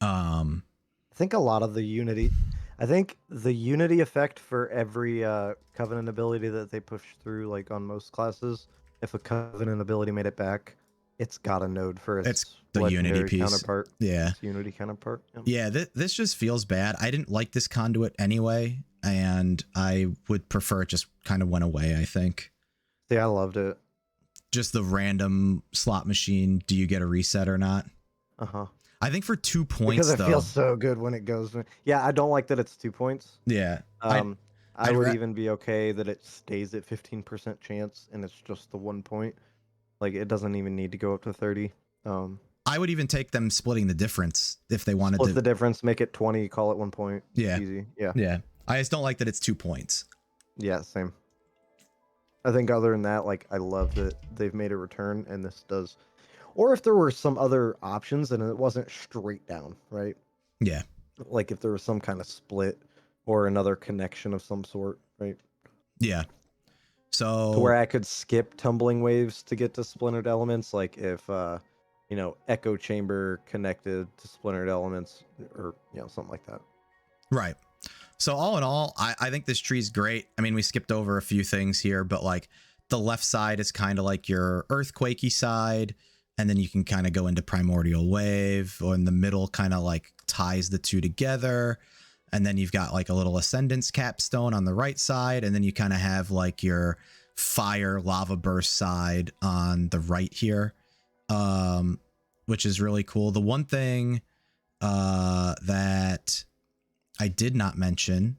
I think a lot of the unity, I think the unity effect for every covenant ability that they push through, like on most classes, if a covenant ability made it back, it's got a node for its the unity legendary piece counterpart. Yeah. Its unity counterpart. Yeah, this just feels bad. I didn't like this conduit anyway, and I would prefer it just kind of went away, I think. Yeah, I loved it. Just the random slot machine, do you get a reset or not? Uh-huh. I think for 2 points, because it though, feels so good when it goes. Yeah, I don't like that it's 2 points. Yeah. I would even be okay that it stays at 15% chance and it's just the 1 point. Like, it doesn't even need to go up to 30. I would even take them splitting the difference if they wanted Split to. the difference, make it 20, call it 1 point. Yeah. Easy. Yeah. Yeah. I just don't like that it's 2 points. Yeah, same. I think other than that, like, I love that they've made a return and this does. Or if there were some other options and it wasn't straight down, right? Yeah. Like if there was some kind of split or another connection of some sort, right? Yeah. So to where I could skip tumbling waves to get to splintered elements, like if echo chamber connected to splintered elements or something like that. Right. So all in all, I think this tree's great. I mean, we skipped over a few things here, but like the left side is kind of like your earthquakey side, and then you can kind of go into primordial wave, or in the middle kind of like ties the two together. And then you've got like a little ascendance capstone on the right side, and then you kind of have like your fire lava burst side on the right here, which is really cool. The one thing that I did not mention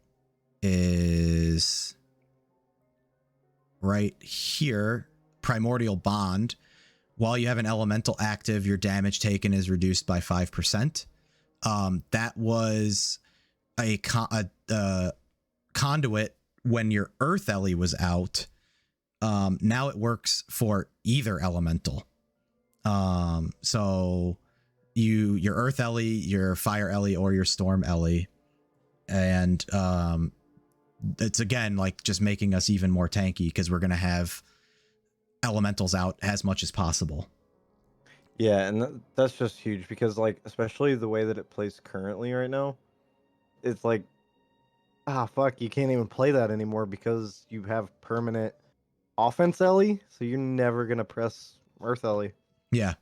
is right here, Primordial Bond. While you have an elemental active, your damage taken is reduced by 5%. That was a conduit when your Earth Ellie was out. Now it works for either elemental. So your Earth Ellie, your Fire Ellie, or your Storm Ellie. And it's again like just making us even more tanky because we're going to have elementals out as much as possible. Yeah, and that's just huge because like especially the way that it plays currently right now, it's like fuck, you can't even play that anymore because you have permanent offense Ellie, so you're never gonna press Earth Ellie. Yeah.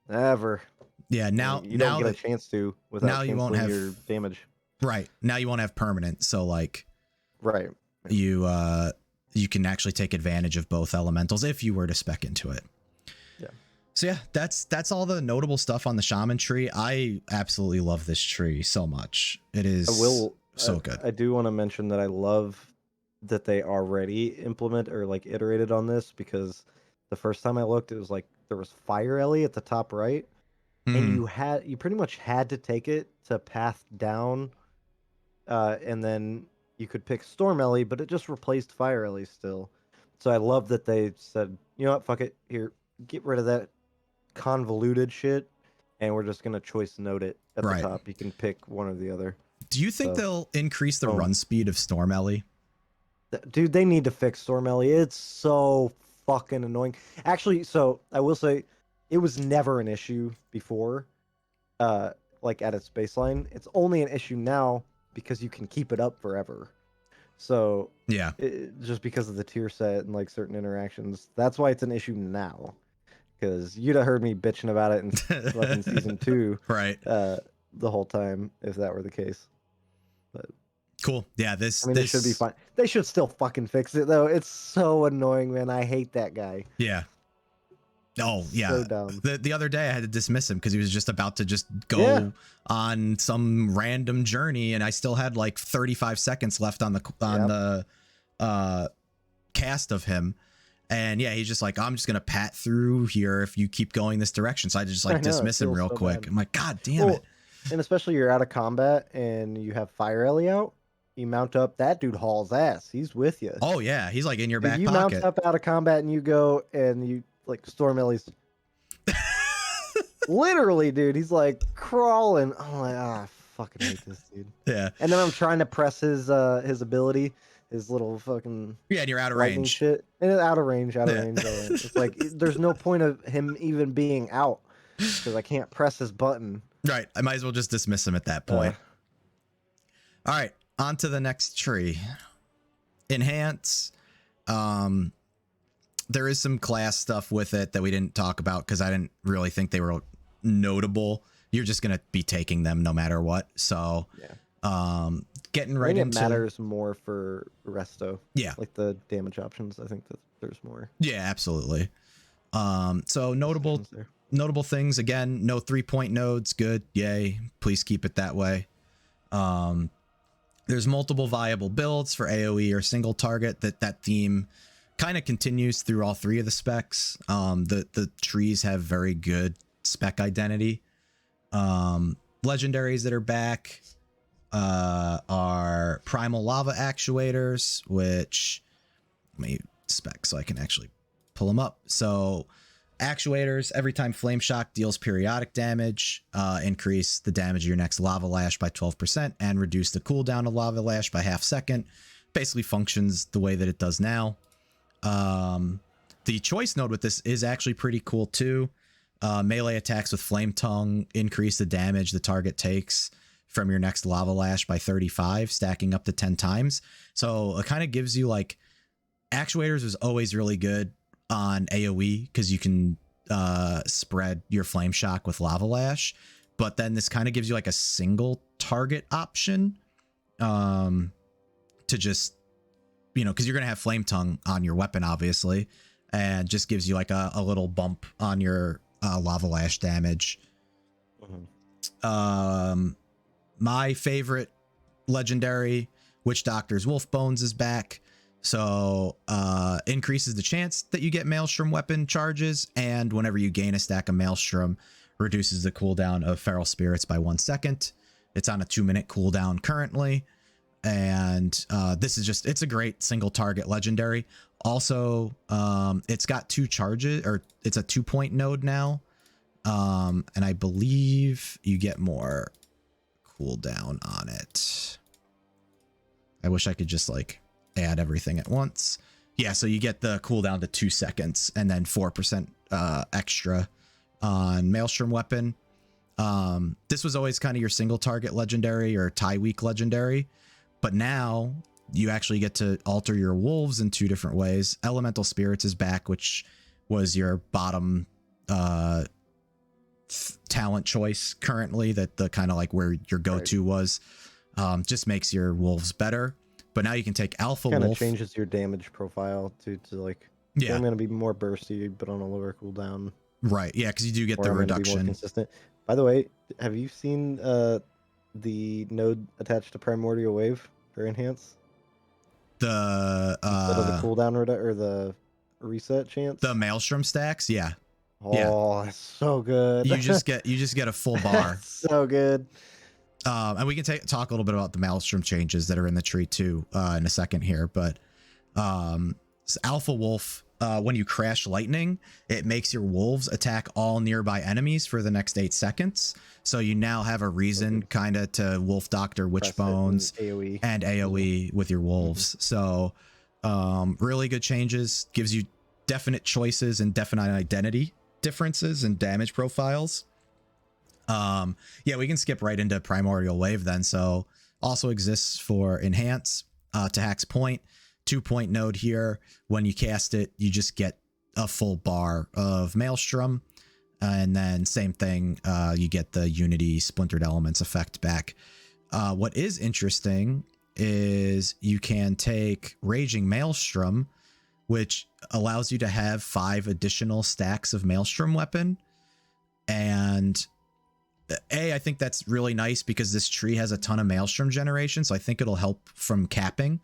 Never. Yeah, now you don't get a chance to without now you won't have your damage. Right. Now you won't have permanent, so like right. You can actually take advantage of both elementals if you were to spec into it. Yeah. So yeah, that's all the notable stuff on the Shaman tree. I absolutely love this tree so much. It is so good. I do want to mention that I love that they already implement or like iterated on this because the first time I looked, it was like there was Fire Ellie at the top right, and you pretty much had to take it to path down, and then you could pick Storm Ellie, but it just replaced Fire Ellie still. So I love that they said, you know what, fuck it, here, get rid of that convoluted shit, and we're just gonna choice note it at the top. You can pick one or the other. Do you think they'll increase the run speed of Storm Ellie? Dude, they need to fix Storm Ellie. It's so fucking annoying. Actually, so I will say, it was never an issue before, like at its baseline. It's only an issue now because you can keep it up forever. So yeah, just because of the tier set and like certain interactions, that's why it's an issue now. Because you'd have heard me bitching about it in fucking season 2, right? The whole time if that were the case. But cool. Yeah, they should be fine. They should still fucking fix it though. It's so annoying, man. I hate that guy. Yeah. Oh yeah. So dumb. The other day I had to dismiss him because he was just about to just go Yeah. on some random journey, and I still had like 35 seconds left on the cast of him. And yeah, he's just like, I'm just gonna pat through here if you keep going this direction. So I just like I know, it dismiss him feels real so quick. bad. I'm like, God damn it. And especially you're out of combat and you have Fire Ellie out, you mount up, that dude hauls ass. He's with you. Oh yeah, he's like in your Dude, back you pocket. mount up out of combat and you go and you like Storm Ellie's literally, dude, he's like crawling. I'm like, I fucking hate this dude. Yeah. And then I'm trying to press his ability, his little fucking Yeah, and you're out of lightning range. shit. And out of range. Yeah. It's like there's no point of him even being out because I can't press his button. Right. I might as well just dismiss him at that point. All right, on to the next tree. Enhance. There is some class stuff with it that we didn't talk about because I didn't really think they were notable. You're just gonna be taking them no matter what. So getting right into it matters more for resto. Yeah. Like the damage options. I think that there's more. Yeah, absolutely. So notable things, again, no 3-point nodes. Good. Yay. Please keep it that way. There's multiple viable builds for AoE or single target. That theme kind of continues through all three of the specs. The trees have very good spec identity. Legendaries that are back are Primal Lava Actuators, which let me spec so I can actually pull them up. So actuators, every time Flame Shock deals periodic damage, increase the damage of your next Lava Lash by 12% and reduce the cooldown of Lava Lash by half second. Basically functions the way that it does now. The choice node with this is actually pretty cool too. Melee attacks with Flame Tongue increase the damage the target takes from your next Lava Lash by 35, stacking up to 10 times. So it kind of gives you like, actuators was always really good on AoE because you can spread your Flame Shock with Lava Lash, but then this kind of gives you like a single target option to just, because you're gonna have Flame Tongue on your weapon obviously, and just gives you like a little bump on your Lava Lash damage. My favorite legendary, Witch Doctor's Wolf Bones, is back. So increases the chance that you get Maelstrom weapon charges, and whenever you gain a stack of Maelstrom, reduces the cooldown of Feral Spirits by 1 second. It's on a 2-minute cooldown currently, and this is just, it's a great single target legendary. Also, it's got 2 charges, or it's a 2-point node now, and I believe you get more cooldown on it. I wish I could just like add everything at once. Yeah, so you get the cooldown to 2 seconds and then 4% extra on Maelstrom weapon. This was always kind of your single target legendary or tie weak legendary, but now you actually get to alter your wolves in 2 different ways. Elemental Spirits is back, which was your bottom talent choice currently, that the kind of like where your go-to was. Just makes your wolves better. But now you can take Alpha Wolf. Kind of changes your damage profile to like, yeah, I'm going to be more bursty, but on a lower cooldown. Right, yeah, because you do get the I'm reduction. be more consistent. By the way, have you seen the node attached to Primordial Wave for Enhance? The Instead of the cooldown or the reset chance? The Maelstrom stacks, yeah. Oh, that's so good. You just get a full bar. So good. And we can talk a little bit about the Maelstrom changes that are in the tree too in a second here. But Alpha Wolf, when you crash lightning, it makes your wolves attack all nearby enemies for the next 8 seconds. So you now have a reason kind of to Wolf Doctor Witch Bones and AoE with your wolves. So really good changes. Gives you definite choices and definite identity differences and damage profiles. Yeah, we can skip right into Primordial Wave then. So also exists for Enhance, to Hack's point, 2-point node here. When you cast it, you just get a full bar of Maelstrom, and then same thing, you get the Unity Splintered Elements effect back. What is interesting is you can take Raging Maelstrom, which allows you to have 5 additional stacks of Maelstrom weapon. And I think that's really nice because this tree has a ton of Maelstrom generation, so I think it'll help from capping,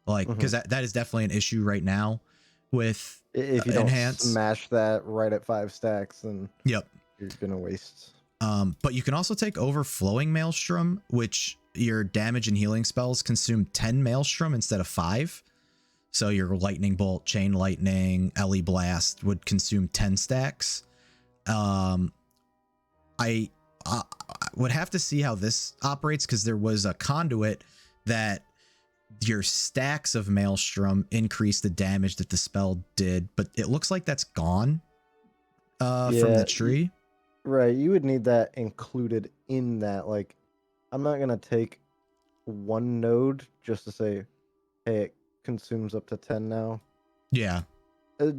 like, because that is definitely an issue right now with If you don't smash that right at 5 stacks, then yep, you're gonna waste. But you can also take overflowing Maelstrom, which your damage and healing spells consume 10 Maelstrom instead of 5. So your lightning bolt, chain lightning, LE blast would consume 10 stacks. I would have to see how this operates, because there was a conduit that your stacks of Maelstrom increase the damage that the spell did, but it looks like that's gone from the tree. Right, you would need that included in that. Like, I'm not gonna take one node just to say, hey, it consumes up to 10 now. Yeah.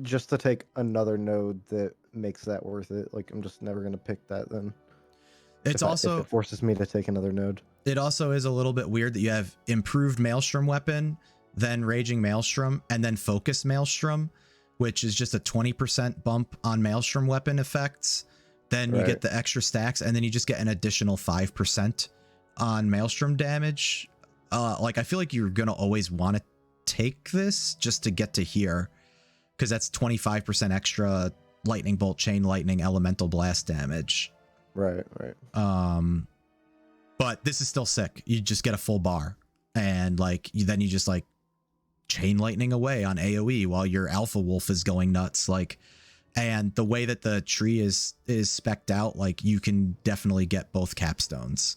Just to take another node that makes that worth it. Like, I'm just never gonna pick that then. It's if also it forces me to take another node. It also is a little bit weird that you have improved Maelstrom weapon, then Raging Maelstrom, and then Focus Maelstrom, which is just a 20% bump on Maelstrom weapon effects. Then you get the extra stacks, and then you just get an additional 5% on Maelstrom damage. Like, I feel like you're gonna always want to take this just to get to here, because that's 25% extra lightning bolt, chain lightning, elemental blast damage. Right. But this is still sick. You just get a full bar, and like then you just like chain lightning away on AoE while your alpha wolf is going nuts. Like, and the way that the tree is spec'd out, like you can definitely get both capstones.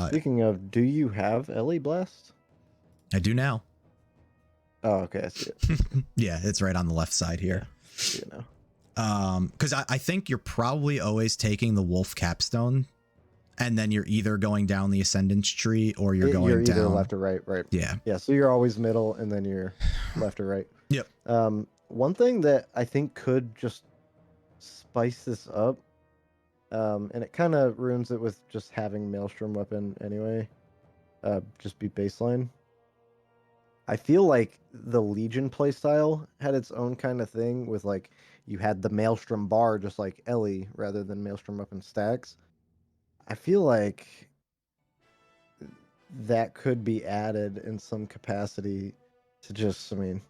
Speaking of, do you have LE blast? I do now. Oh, okay, I see it. Yeah, it's right on the left side here. Yeah, you know. Because I think you're probably always taking the wolf capstone, and then you're either going down the ascendance tree or you're going down either left or right. Yeah. So you're always middle, and then you're left or right. Yep. One thing that I think could just spice this up, and it kind of ruins it with just having Maelstrom weapon anyway, just be baseline. I feel like the Legion playstyle had its own kind of thing with, like, you had the Maelstrom bar just like Ellie rather than Maelstrom weapon stacks. I feel like that could be added in some capacity to just, I mean,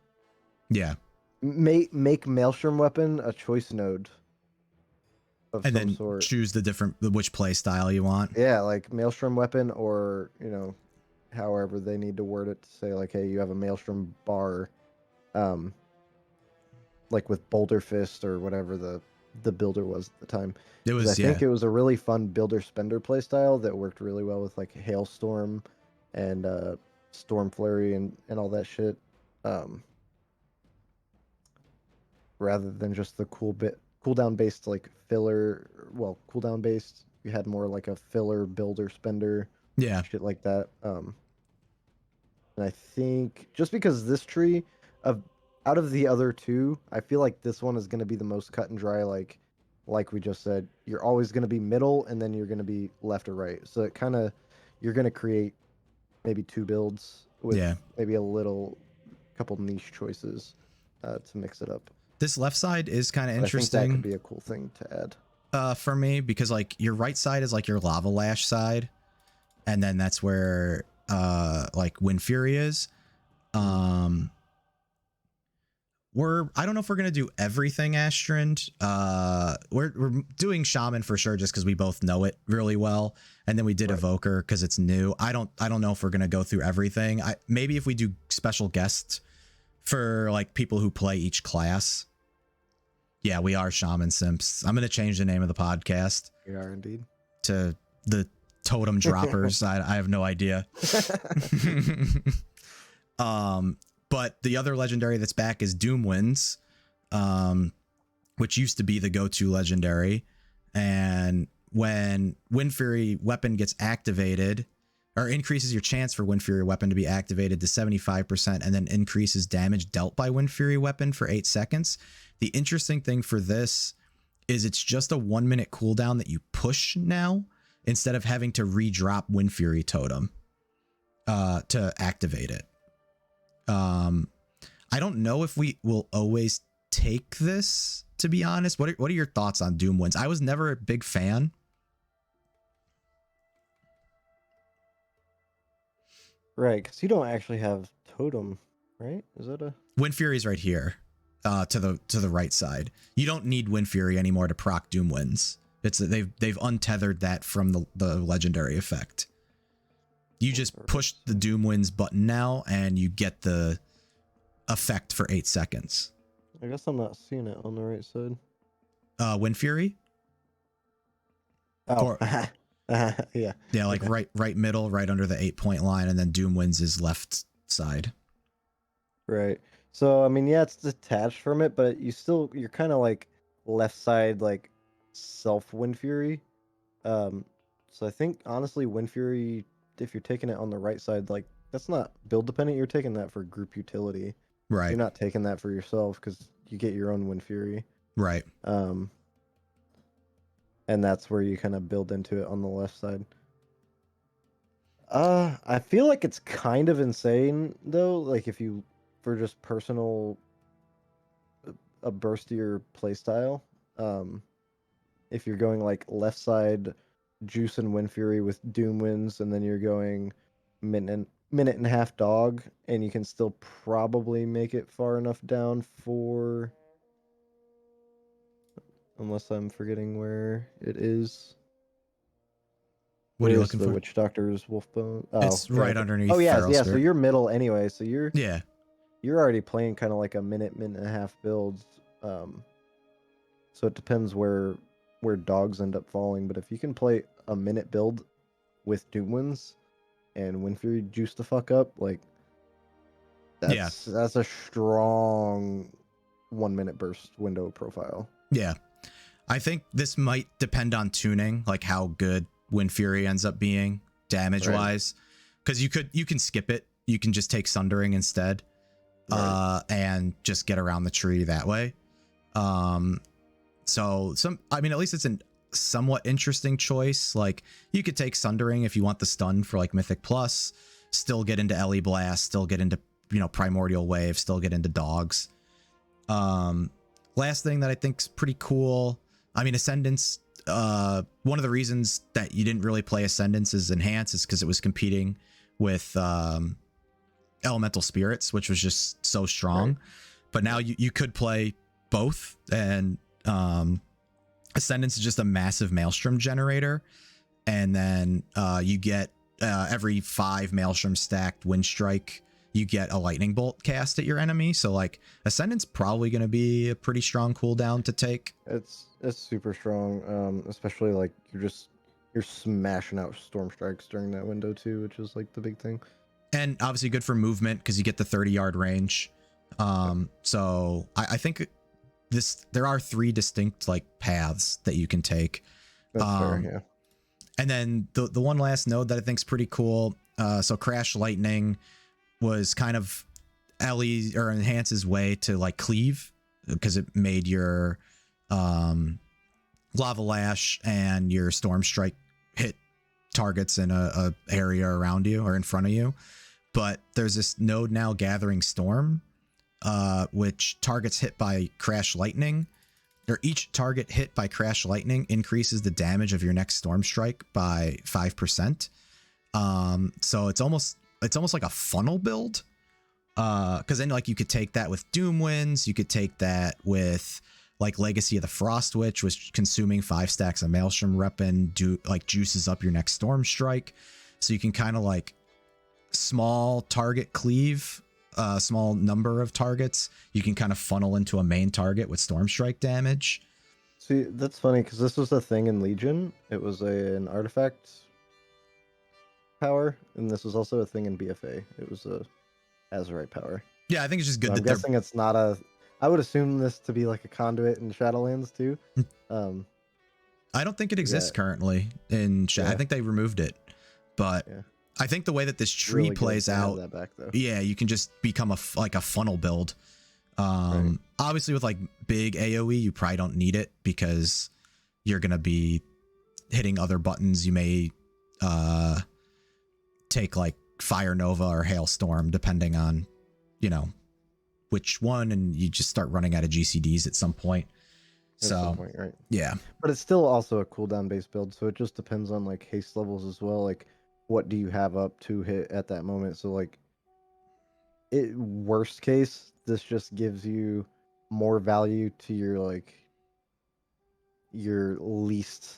yeah, make Maelstrom weapon a choice node of and some then sort. choose which play style you want. Yeah, like Maelstrom weapon, or however they need to word it to say, like, hey, you have a Maelstrom bar, like with Boulder Fist or whatever the builder was at the time. It was, I think it was a really fun builder spender playstyle that worked really well with like Hailstorm and Storm Flurry and all that shit. Rather than just the cooldown based like filler, cooldown based, you had more like a filler builder spender. Yeah. Shit like that. And I think just because this tree out of the other two, I feel like this one is going to be the most cut and dry. Like we just said, you're always going to be middle, and then you're going to be left or right. So it kind of, you're going to create maybe 2 builds with maybe a couple niche choices to mix it up. This left side is kind of interesting. I think that could be a cool thing to add. For me, because like your right side is like your Lava Lash side, and then that's where like Wind Fury is. I don't know if we're gonna do everything Astrand. We're doing Shaman for sure, just because we both know it really well, and then we did Evoker because it's new. I don't know if we're gonna go through everything. Maybe if we do special guests for like people who play each class. Yeah, we are Shaman Simps. I'm gonna change the name of the podcast. We are indeed. To the Totem Droppers. I have no idea. But the other legendary that's back is Doomwinds, which used to be the go-to legendary. And when Wind Fury weapon gets activated, or increases your chance for Wind Fury weapon to be activated to 75%, and then increases damage dealt by Wind Fury weapon for 8 seconds. The interesting thing for this is it's just a 1-minute cooldown that you push now, instead of having to re-drop Wind Fury totem to activate it. I don't know if we will always take this, to be honest. What are your thoughts on Doom Winds? I was never a big fan. Right, because you don't actually have Totem, right? Is that a Wind Fury's right here, to the right side. You don't need Wind Fury anymore to proc Doom Winds. It's they've untethered that from the legendary effect. You just push the Doom Winds button now, and you get the effect for 8 seconds. I guess I'm not seeing it on the right side. Wind Fury. Oh, yeah. Yeah, like okay. right middle, right under the 8-point line, and then Doom Winds is left side. Right. So I mean, yeah, it's detached from it, but you're kind of like left side, like self Wind Fury. So I think honestly, Wind Fury, if you're taking it on the right side, like that's not build dependent. You're taking that for group utility. Right. You're not taking that for yourself because you get your own Wind Fury. Right. And that's where you kind of build into it on the left side. I feel like it's kind of insane though. Like if you, for just personal, a burstier playstyle. If you're going like left side, Juice and Wind Fury with Doom Winds, and then you're going minute and a half dog, and you can still probably make it far enough down for. Unless I'm forgetting where it is. What are you looking the for? Witch Doctor's Wolfbone? Oh, it's right underneath. Oh yeah, Feral yeah. Spirit. So you're middle anyway. So you're yeah. You're already playing kind of like a minute and a half builds. So it depends where dogs end up falling. But if you can play a minute build with Doom Winds and Wind Fury juice the fuck up, like that's a strong 1 minute burst window profile. Yeah. I think this might depend on tuning, like how good Wind Fury ends up being damage wise. Because you can skip it. You can just take Sundering instead. Right. And just get around the tree that way. So I mean, at least it's a somewhat interesting choice. Like you could take Sundering if you want the stun for like Mythic Plus, still get into Ellie Blast, still get into, Primordial Wave, still get into dogs. Last thing that I think is pretty cool. I mean, Ascendance, one of the reasons that you didn't really play Ascendance as Enhance is because it was competing with Elemental Spirits, which was just so strong. Right. But now you could play both, and Ascendance is just a massive Maelstrom generator, and then you get every 5 Maelstrom stacked Wind Strike, you get a Lightning Bolt cast at your enemy. So like Ascendance probably going to be a pretty strong cooldown to take. It's super strong, especially like you're smashing out Storm Strikes during that window too, which is like the big thing. And obviously good for movement because you get the 30-yard range. So I think there are 3 distinct like paths that you can take. That's fair, yeah. And then the one last node that I think is pretty cool. So Crash Lightning was kind of Ellie or Enhance's way to like cleave, because it made your Lava Lash and your Storm Strike hit targets in a area around you or in front of you. But there's this node now, Gathering Storm, which targets hit by Crash Lightning, or each target hit by Crash Lightning increases the damage of your next Storm Strike by 5%. So it's almost like a funnel build, because then like you could take that with Doom Winds, you could take that with like Legacy of the Frost Witch, which consuming 5 stacks of Maelstrom Weapon juices up your next Storm Strike. So you can kind of like small target cleave, small number of targets. You can kind of funnel into a main target with Storm Strike damage. See, that's funny because this was a thing in Legion. It was an artifact power, and this was also a thing in BFA. It was a Azerite power. Yeah, I think it's just good so that I'm guessing it's not a. I would assume this to be like a conduit in Shadowlands too. I don't think it exists currently in Shadow. I think they removed it, but I think the way that this tree really plays out, that back, though. Yeah, you can just become a funnel build. Obviously with like big AoE, you probably don't need it because you're gonna be hitting other buttons. You may take like Fire Nova or Hailstorm, depending on, which one, and you just start running out of GCDs at some point. At some point, right? Yeah. But it's still also a cooldown based build, so it just depends on like haste levels as well. Like, what do you have up to hit at that moment? So like, worst case, this just gives you more value to your like your least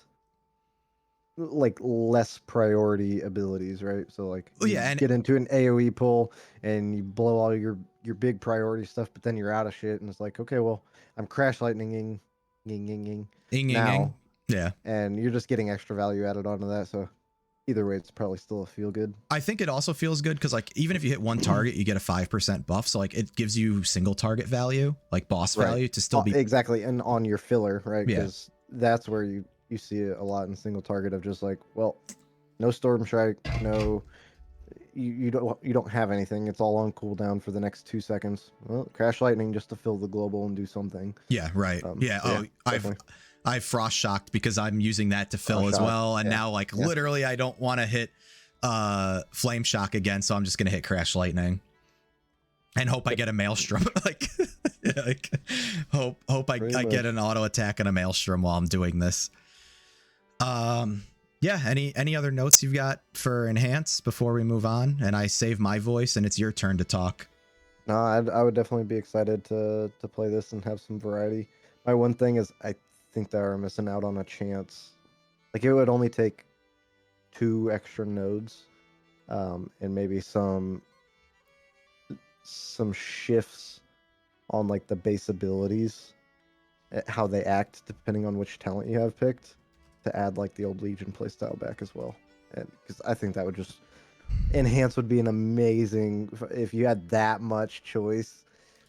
like less priority abilities, right? So like Oh, you yeah, and get into an AoE pull and you blow all your big priority stuff, but then you're out of shit and it's like, okay, well, I'm crash lightninging now, yeah. and you're just getting extra value added onto that. So either way, it's probably still a feel good. I think it also feels good because like even if you hit one target, you get a 5% buff. So like it gives you single target value, like boss value, to still be exactly, and on your filler, right? Yeah. Because that's where you see it a lot in single target of just like, well, no storm strike, no, you don't have anything. It's all on cooldown for the next 2 seconds. Well, crash lightning just to fill the global and do something. Yeah, right. Yeah. So Oh, I've frost shocked because I'm using that to fill as well. And now like literally I don't want to hit flame shock again, so I'm just gonna hit crash lightning and hope I get a maelstrom. like hope I get an auto attack and a maelstrom while I'm doing this. Yeah, any other notes you've got for enhance before we move on? And I save my voice and it's your turn to talk. No, I would definitely be excited to play this and have some variety. My one thing is I think they are missing out on a chance. Like, it would only take 2 extra nodes, and maybe some shifts on like the base abilities, how they act depending on which talent you have picked, to add like the old Legion playstyle back as well. And because I think that would just enhance would be an amazing if you had that much choice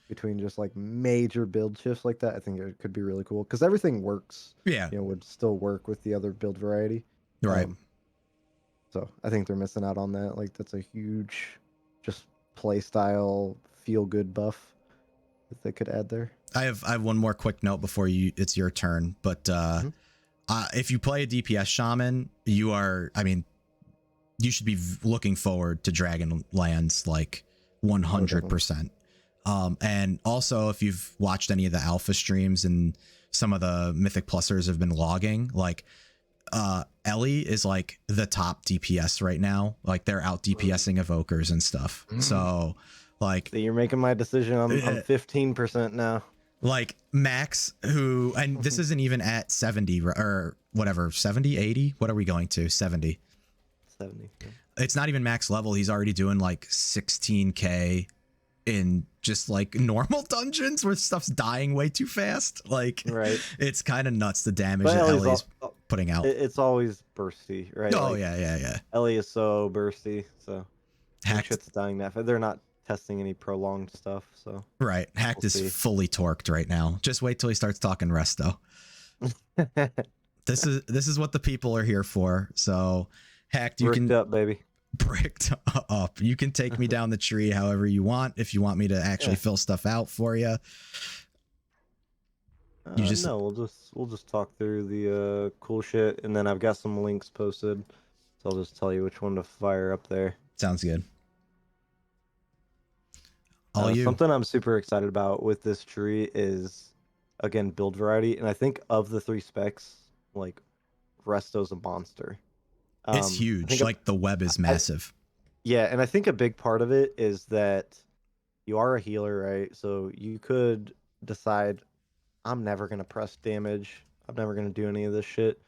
between just like major build shifts like that. I think it could be really cool because everything works. Yeah, Would still work with the other build variety. Right. So I think they're missing out on that. Like, that's a huge just play style feel good buff that they could add there. I have one more quick note before it's your turn, but if you play a DPS shaman, you should be looking forward to Dragonlands like 100%. And also if you've watched any of the alpha streams and some of the Mythic Plusers have been logging, like Ellie is like the top DPS right now. Like they're out DPSing evokers and stuff. So like you're making my decision. I'm 15% now. Like Max, who, and this isn't even at 70 or whatever, 70, 80. What are we going to? 70. 70. Yeah. It's not even max level. He's already doing like 16K in just like normal dungeons where stuff's dying way too fast. Like, right. It's kind of nuts the damage that Ellie's putting out. It's always bursty, right? Oh, like, yeah. Ellie is so bursty, so Hakkd, shit's dying that fast. They're not testing any prolonged stuff, so. Right. Hakkd is fully torqued right now. Just wait till he starts talking resto. This is what the people are here for. So Hakkd, you can up, baby. Bricked up. You can take me down the tree however you want. If you want me to actually fill stuff out for you, no, we'll just talk through the cool shit, and then I've got some links posted, so I'll just tell you which one to fire up there. Sounds good. Something I'm super excited about with this tree is, again, build variety, and I think of the 3 specs, like Resto's a monster. It's huge. Like the web is massive. Yeah, and I think a big part of it is that you are a healer, right? So you could decide, I'm never going to press damage. I'm never going to do any of this shit.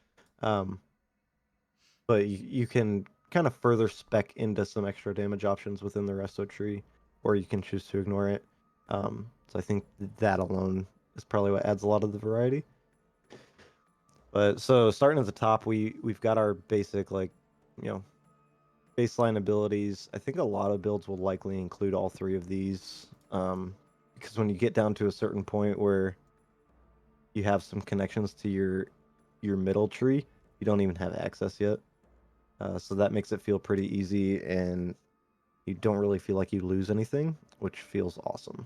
But you can kind of further spec into some extra damage options within the Resto tree, or you can choose to ignore it. So I think that alone is probably what adds a lot of the variety. But so starting at the top, we've got our basic, like, baseline abilities. I think a lot of builds will likely include all 3 of these, because when you get down to a certain point where you have some connections to your middle tree, you don't even have access yet. So that makes it feel pretty easy, and you don't really feel like you lose anything, which feels awesome.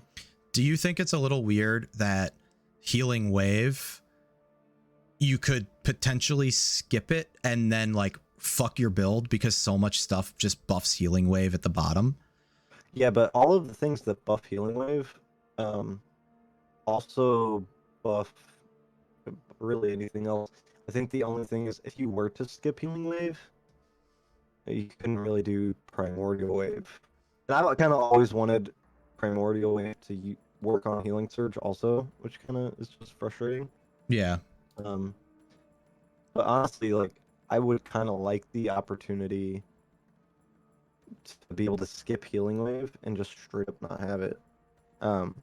Do you think it's a little weird that Healing Wave, you could potentially skip it and then like fuck your build because so much stuff just buffs Healing Wave at the bottom? Yeah, but all of the things that buff Healing Wave Um, also buff really anything else. I think the only thing is if you were to skip Healing Wave, you couldn't really do Primordial Wave. And I kind of always wanted Primordial Wave to work on Healing Surge also, which kind of is just frustrating. Yeah. Um, but honestly, like I would kind of like the opportunity to be able to skip Healing Wave and just straight up not have it. Um,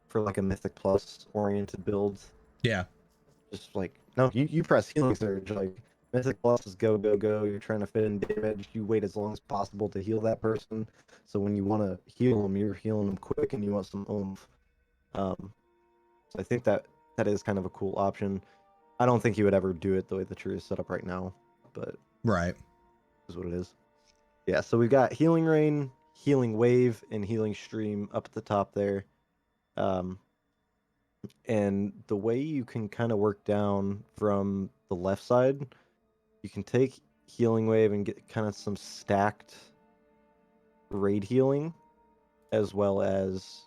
for like a Mythic Plus oriented build. Yeah. Just like no, you press Healing Surge. Like Mythic Plus is go go go. You're trying to fit in damage. You wait as long as possible to heal that person. So when you want to heal them, you're healing them quick, and you want some oomph. So I think that is kind of a cool option. I don't think you would ever do it the way the tree is set up right now, but Right. is what it is. Yeah. So we've got Healing Rain, Healing Wave, and Healing Stream up at the top there. And the way you can kind of work down from the left side, you can take Healing Wave and get kind of some stacked raid healing, as well as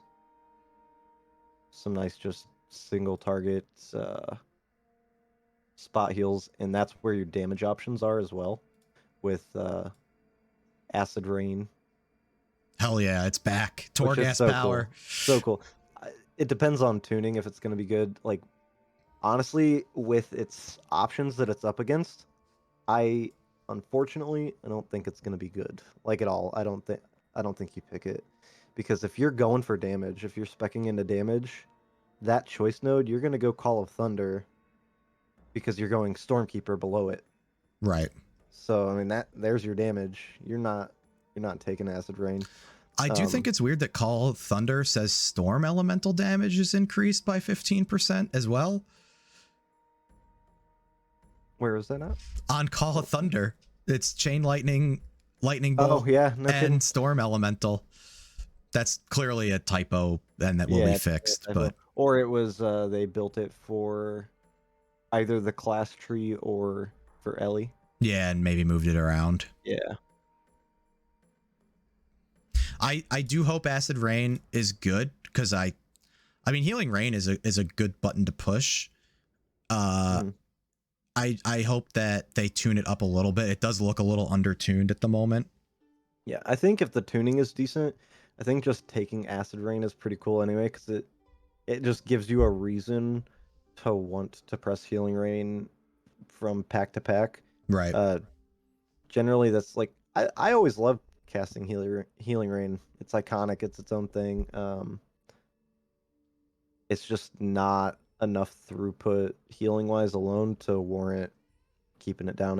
some nice just single target spot heals, and that's where your damage options are as well, with Acid Rain. Hell yeah, it's back. Which is Torghast so power. cool. So cool. It depends on tuning if it's going to be good. Like, honestly, with its options that it's up against, unfortunately, I don't think it's going to be good. Like at all. I don't think you pick it. Because if you're going for damage, if you're speccing into damage, that choice node, you're going to go Call of Thunder because you're going Stormkeeper below it. Right. So, I mean, there's your damage. You're not taking Acid Rain. I do think it's weird that Call of Thunder says storm elemental damage is increased by 15% as well. Where is that at? On Call of Thunder, it's Chain Lightning, Lightning Bolt, Oh, yeah, no and kidding. Storm Elemental. That's clearly a typo, and that will be fixed. But or it was they built it for either the class tree or for Ellie. Yeah, and maybe moved it around. Yeah. I do hope Acid Rain is good because I mean Healing Rain is a good button to push. I hope that they tune it up a little bit. It does look a little undertuned at the moment. Yeah, I think if the tuning is decent, I think just taking Acid Rain is pretty cool anyway because it just gives you a reason to want to press Healing Rain from pack to pack. Right. Generally, that's like I always love casting Healing Rain. It's iconic. It's its own thing. It's just not enough throughput healing wise alone to warrant keeping it down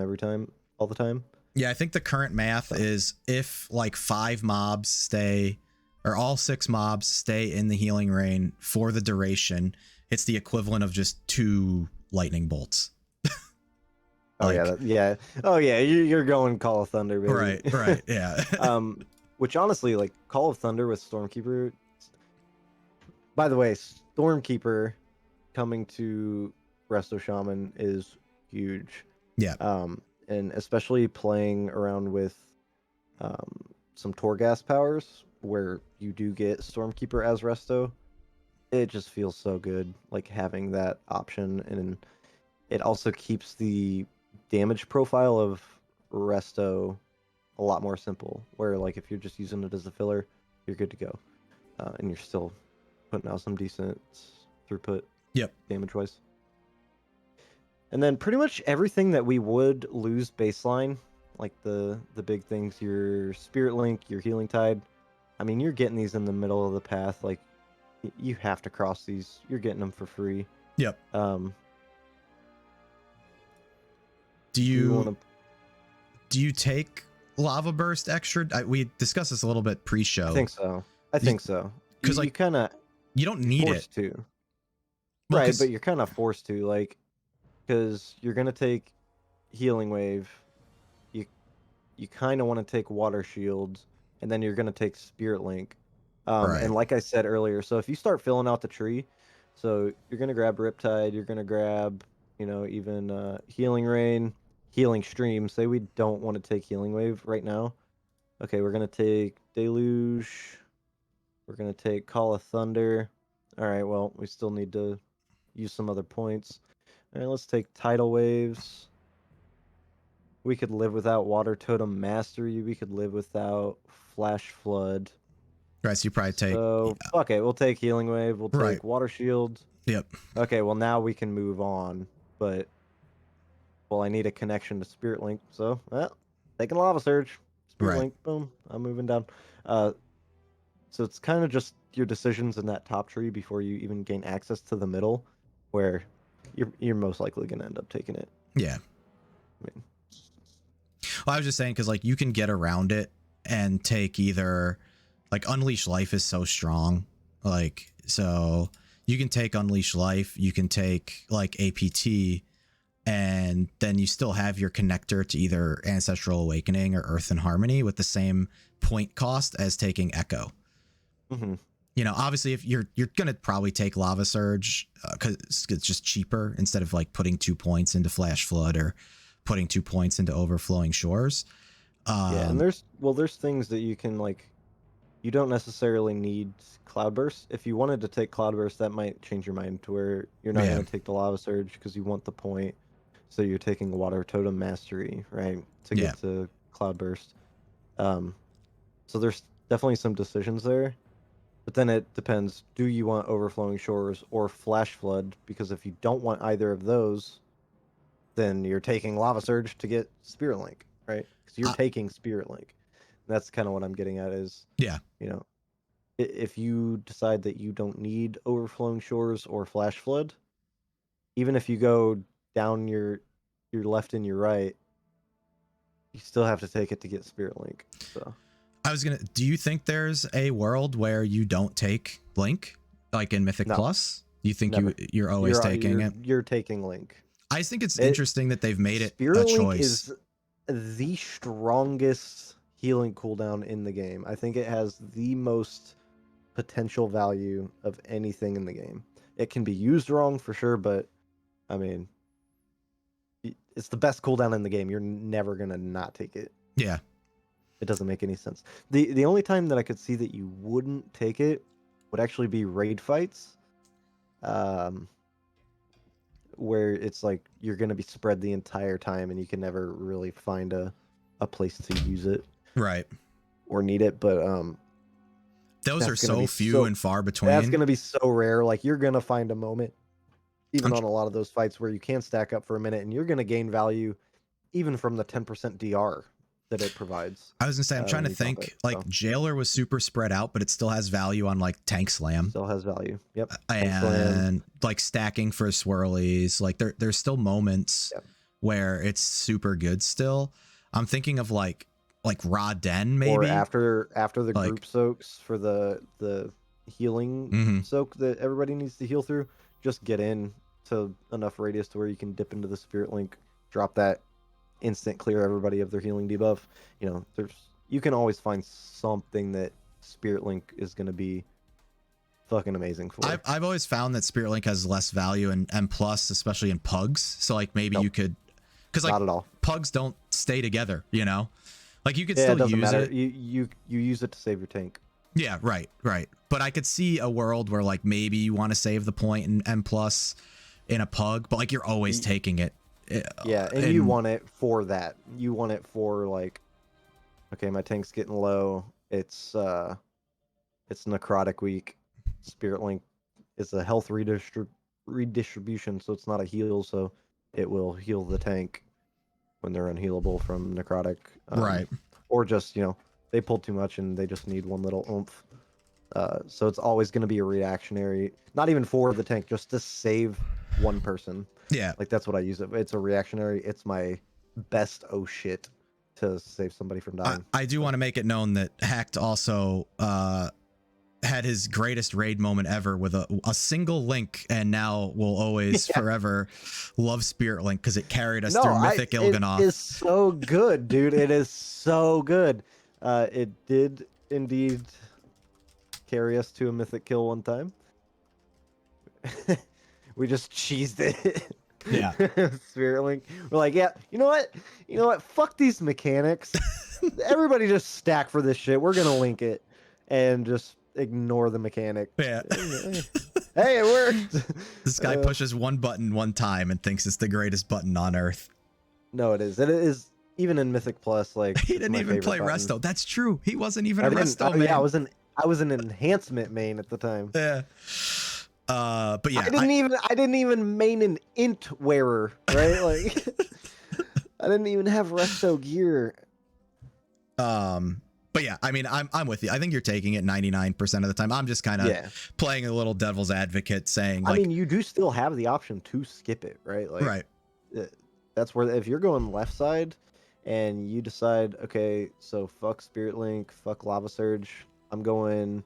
all the time. Yeah, I think the current math is if like 5 mobs stay or all 6 mobs stay in the Healing Rain for the duration, it's the equivalent of just 2 lightning bolts. Oh yeah. Oh yeah, you're going Call of Thunder, baby. Right, yeah. Which honestly, like Call of Thunder with Stormkeeper. By the way, Stormkeeper coming to Resto Shaman is huge. Yeah. And especially playing around with some Torghast powers where you do get Stormkeeper as Resto, it just feels so good, like having that option, and it also keeps the damage profile of Resto a lot more simple. Where like if you're just using it as a filler, you're good to go, and you're still putting out some decent throughput. Yep. Damage wise. And then pretty much everything that we would lose baseline, like the big things, your Spirit Link, your Healing Tide. I mean, you're getting these in the middle of the path. Like, you have to cross these. You're getting them for free. Yep. Do you take Lava Burst extra? We discussed this a little bit pre-show. I think so. Because like, kind of you don't need forced it to, well, right? But you're kind of forced to, like, because you're gonna take Healing Wave. You kind of want to take Water Shield, and then you're gonna take Spirit Link. right. And like I said earlier, so if you start filling out the tree, so you're gonna grab Riptide, you're gonna grab, even Healing Rain, Healing Stream. Say we don't want to take Healing Wave right now. Okay, we're gonna take Deluge. We're gonna take Call of Thunder. All right, well, we still need to use some other points. All right, let's take Tidal Waves. We could live without Water Totem Mastery. We could live without Flash Flood. Right, so you probably take. So, fuck it. We'll take Healing Wave. We'll Right. take Water Shield. Yep. Okay, well, now we can move on. But, well, I need a connection to Spirit Link. So, well, taking Lava Surge. Spirit Right. Link. Boom. I'm moving down. So it's kind of just your decisions in that top tree before you even gain access to the middle, where you're most likely going to end up taking it. Yeah. I mean, well, I was just saying because like you can get around it and take either like Unleash Life is so strong, like so you can take Unleash Life, you can take like APT, and then you still have your connector to either Ancestral Awakening or Earth and Harmony with the same point cost as taking Echo. mm-hmm. You know, obviously, if you're gonna probably take Lava Surge because it's just cheaper instead of like putting 2 points into Flash Flood or putting 2 points into Overflowing Shores. Yeah, and there's things that you can like. You don't necessarily need Cloudburst. If you wanted to take Cloudburst, that might change your mind to where you're not going to take the Lava Surge because you want the point. So you're taking Water Totem Mastery, right, to get to Cloudburst. So there's definitely some decisions there. But then it depends, do you want Overflowing Shores or Flash Flood? Because if you don't want either of those, then you're taking Lava Surge to get Spirit Link, right? Because you're taking Spirit Link. That's kind of what I'm getting at is, you know, if you decide that you don't need Overflowing Shores or Flash Flood, even if you go down your left and your right, you still have to take it to get Spirit Link. So I was gonna. Do you think there's a world where you don't take Link, like in Mythic Plus? You think you're always taking it? You're taking Link. I think it's interesting that they've made it Spirit a Link choice. is the strongest healing cooldown in the game. I think it has the most potential value of anything in the game. It can be used wrong for sure, but I mean, it's the best cooldown in the game. You're never gonna not take it. Yeah. It doesn't make any sense. The only time that I could see that you wouldn't take it would actually be raid fights. Where it's like you're gonna be spread the entire time and you can never really find a place to use it. Right. Or need it, but those are so few and far between. That's gonna be so rare. Like you're gonna find a moment, even on a lot of those fights, where you can stack up for a minute and you're gonna gain value, even from the 10% DR that it provides. I was gonna say, I'm trying to think. Jailer was super spread out, but it still has value on like Tank Slam. Still has value. Yep. And like stacking for swirlies. Like there's still moments where it's super good. Still, I'm thinking of like Raw Den maybe, or after the group soaks for the healing soak that everybody needs to heal through. Just get in to enough radius to where you can dip into the Spirit Link, drop that, instant clear everybody of their healing debuff. You know, you can always find something that Spirit Link is going to be fucking amazing for. I've always found that Spirit Link has less value and plus, especially in pugs. So like maybe you could, because like not at all. Pugs don't stay together, you know. Like you could still use it. You use it to save your tank. Yeah, right. But I could see a world where like maybe you want to save the point in M plus in a pug, but like you're always taking it. Yeah, and you want it for that. You want it for like, okay, my tank's getting low. It's necrotic week. Spirit Link is a health redistribution, so it's not a heal, so it will heal the tank when they're unhealable from necrotic. Right. Or just, you know, they pulled too much and they just need one little oomph. So it's always going to be a reactionary, not even for the tank, just to save one person. Yeah. Like that's what I use it. It's a reactionary. It's my best oh shit to save somebody from dying. I do want to make it known that Hakkd also had his greatest raid moment ever with a single link, and now will always forever love Spirit Link because it carried us through Mythic Il'gynoth. It is so good, dude. It is so good. It did indeed carry us to a Mythic kill one time. We just cheesed it. Yeah. Spirit Link. We're like, yeah, you know what? Fuck these mechanics. Everybody just stack for this shit. We're gonna link it. And just ignore the mechanic. Yeah. Hey, it worked. This guy pushes one button one time and thinks it's the greatest button on earth. No, it is. It is even in Mythic Plus. Like He it's didn't my even favorite play button. Resto. That's true. He wasn't even I a didn't. Resto man. Yeah, I was an enhancement main at the time. Yeah. But yeah, I didn't even main an int wearer, right? Like I didn't even have resto gear. But yeah, I mean, I'm with you. I think you're taking it 99% of the time. I'm just kind of playing a little devil's advocate, saying like, I mean, you do still have the option to skip it, right? Like, right. That's where if you're going left side, and you decide, okay, so fuck Spirit Link, fuck Lava Surge, I'm going,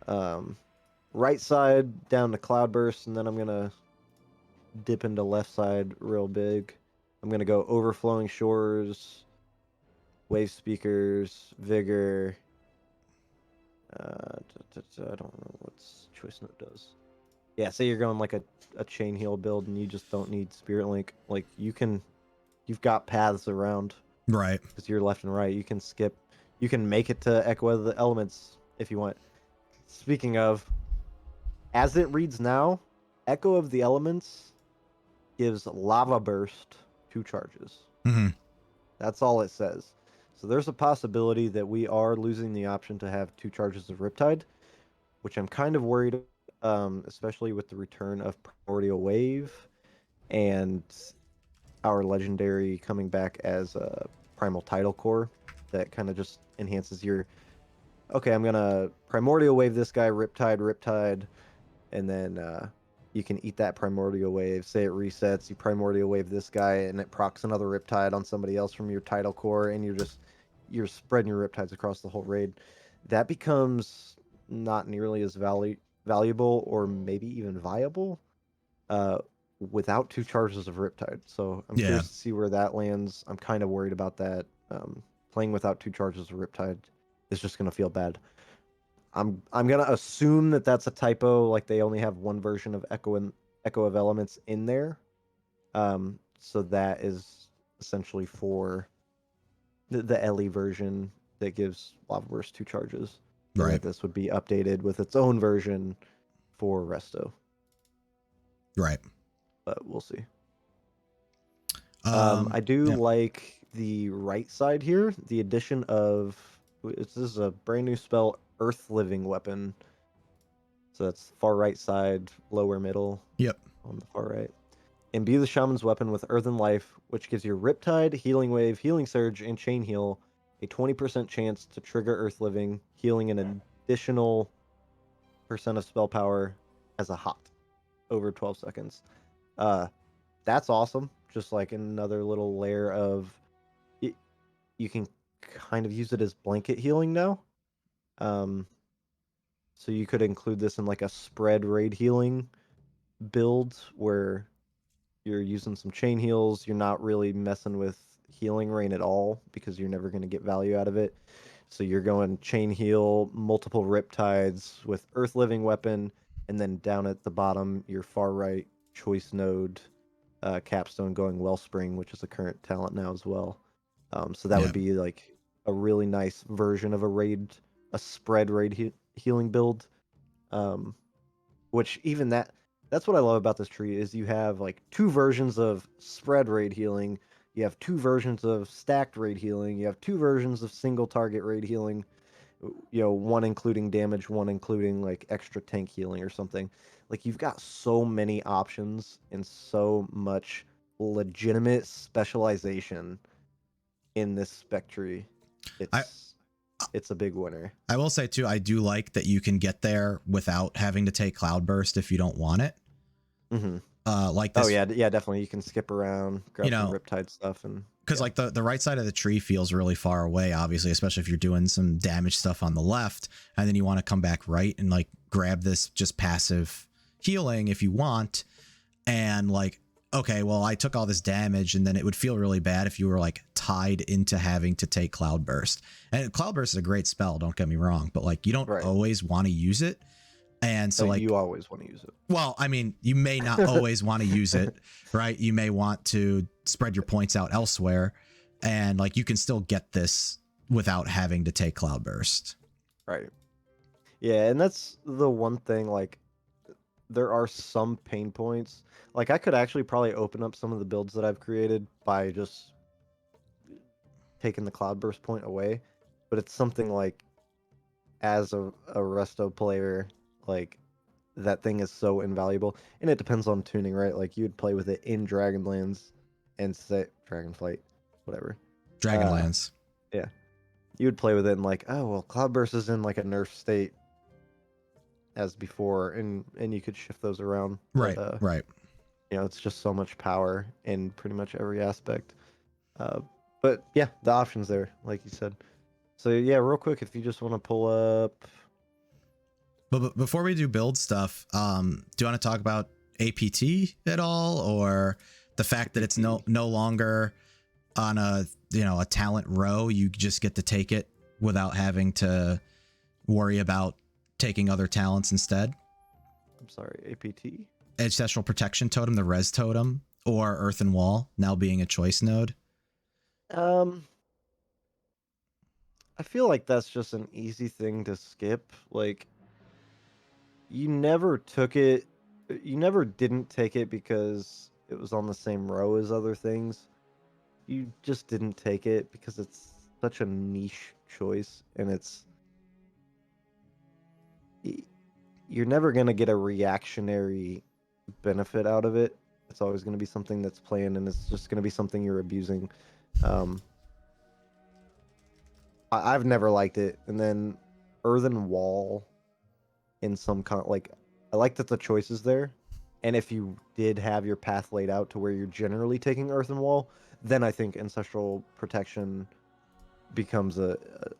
right side down to Cloudburst, and then I'm gonna dip into left side real big. I'm gonna go Overflowing Shores, Wave Speakers, Vigor. I don't remember what Choice Note does. Yeah, say you're going like a chain heal build and you just don't need Spirit Link. Like you've got paths around. Right. Because you're left and right. You can skip. You can make it to Echo of the Elements if you want. Speaking of, as it reads now, Echo of the Elements gives Lava Burst 2 charges. Mm-hmm. That's all it says. So there's a possibility that we are losing the option to have 2 charges of Riptide, which I'm kind of worried, especially with the return of Primordial Wave and our legendary coming back as a Primal Tidal Core that kind of just enhances your. Okay, I'm gonna Primordial Wave this guy, Riptide, and then you can eat that Primordial Wave. Say it resets, you Primordial Wave this guy, and it procs another Riptide on somebody else from your Tidal Core, and you're spreading your Riptides across the whole raid. That becomes not nearly as valuable, or maybe even viable, without 2 charges of Riptide. So I'm curious to see where that lands. I'm kind of worried about that. Playing without 2 charges of Riptide is just gonna feel bad. I'm gonna assume that that's a typo. Like they only have one version of Echo of Elements in there. So that is essentially for the Ellie version that gives Lava Burst 2 charges. Right. This would be updated with its own version for Resto. Right. But we'll see. I do like the right side here. The addition of this is a brand new spell, Earth Living Weapon. So that's far right side, lower middle. Yep. On the far right. Imbue the Shaman's weapon with Earthen Life, which gives your Riptide, Healing Wave, Healing Surge, and Chain Heal a 20% chance to trigger Earth Living, healing an additional percent of spell power as a hot over 12 seconds. That's awesome. Just like another little layer of it, you can kind of use it as blanket healing now. So you could include this in like a spread raid healing build where you're using some chain heals. You're not really messing with healing rain at all because you're never going to get value out of it. So you're going chain heal, multiple Riptides with Earth Living Weapon, and then down at the bottom, your far right choice node capstone going Wellspring, which is a current talent now as well. So that would be like a really nice version of a spread raid healing build. Which even that's what I love about this tree is you have like 2 versions of spread raid healing. You have 2 versions of stacked raid healing. You have 2 versions of single target raid healing. You know, one including damage, one including like extra tank healing or something. Like you've got so many options and so much legitimate specialization in this spec tree. It's a big winner. I will say too, I do like that you can get there without having to take Cloudburst if you don't want it. Mm-hmm. Like this, yeah, definitely. You can skip around, grab some Riptide stuff, and because like the right side of the tree feels really far away, obviously, especially if you're doing some damage stuff on the left, and then you want to come back right and like grab this just passive healing if you want, and like, okay, well, I took all this damage, and then it would feel really bad if you were like tied into having to take Cloudburst. And Cloudburst is a great spell, don't get me wrong, but like you don't always want to use it. And so like you always want to use it. Well, I mean, you may not always want to use it, right? You may want to spread your points out elsewhere, and like you can still get this without having to take Cloudburst. Right. Yeah, and that's the one thing, like, there are some pain points. Like, I could actually probably open up some of the builds that I've created by just taking the Cloudburst point away, but it's something like, as a resto player, like, that thing is so invaluable, and it depends on tuning, right? Like, you would play with it in Dragonlands and say Dragonflight, whatever. Dragonlance. Yeah, you would play with it and like, oh well, Cloudburst is in like a nerf state as before, and you could shift those around. Right, But, right. you know, it's just so much power in pretty much every aspect. Uh, but yeah, the options there, like you said. So yeah, real quick, if you just want to pull up. But before we do build stuff, do you want to talk about APT at all, or the fact that it's no longer on a a talent row? You just get to take it without having to worry about taking other talents instead. I'm sorry, APT? Ancestral Protection Totem, the Res Totem, or Earthen Wall now being a choice node. I feel like that's just an easy thing to skip. Like, you never took it, you never didn't take it because it was on the same row as other things. You just didn't take it because it's such a niche choice, and you're never going to get a reactionary benefit out of it. It's always going to be something that's playing, and it's just going to be something you're abusing. I've never liked it. And then Earthen Wall, in some like, I like that the choice is there. And if you did have your path laid out to where you're generally taking Earthen Wall, then I think Ancestral Protection becomes a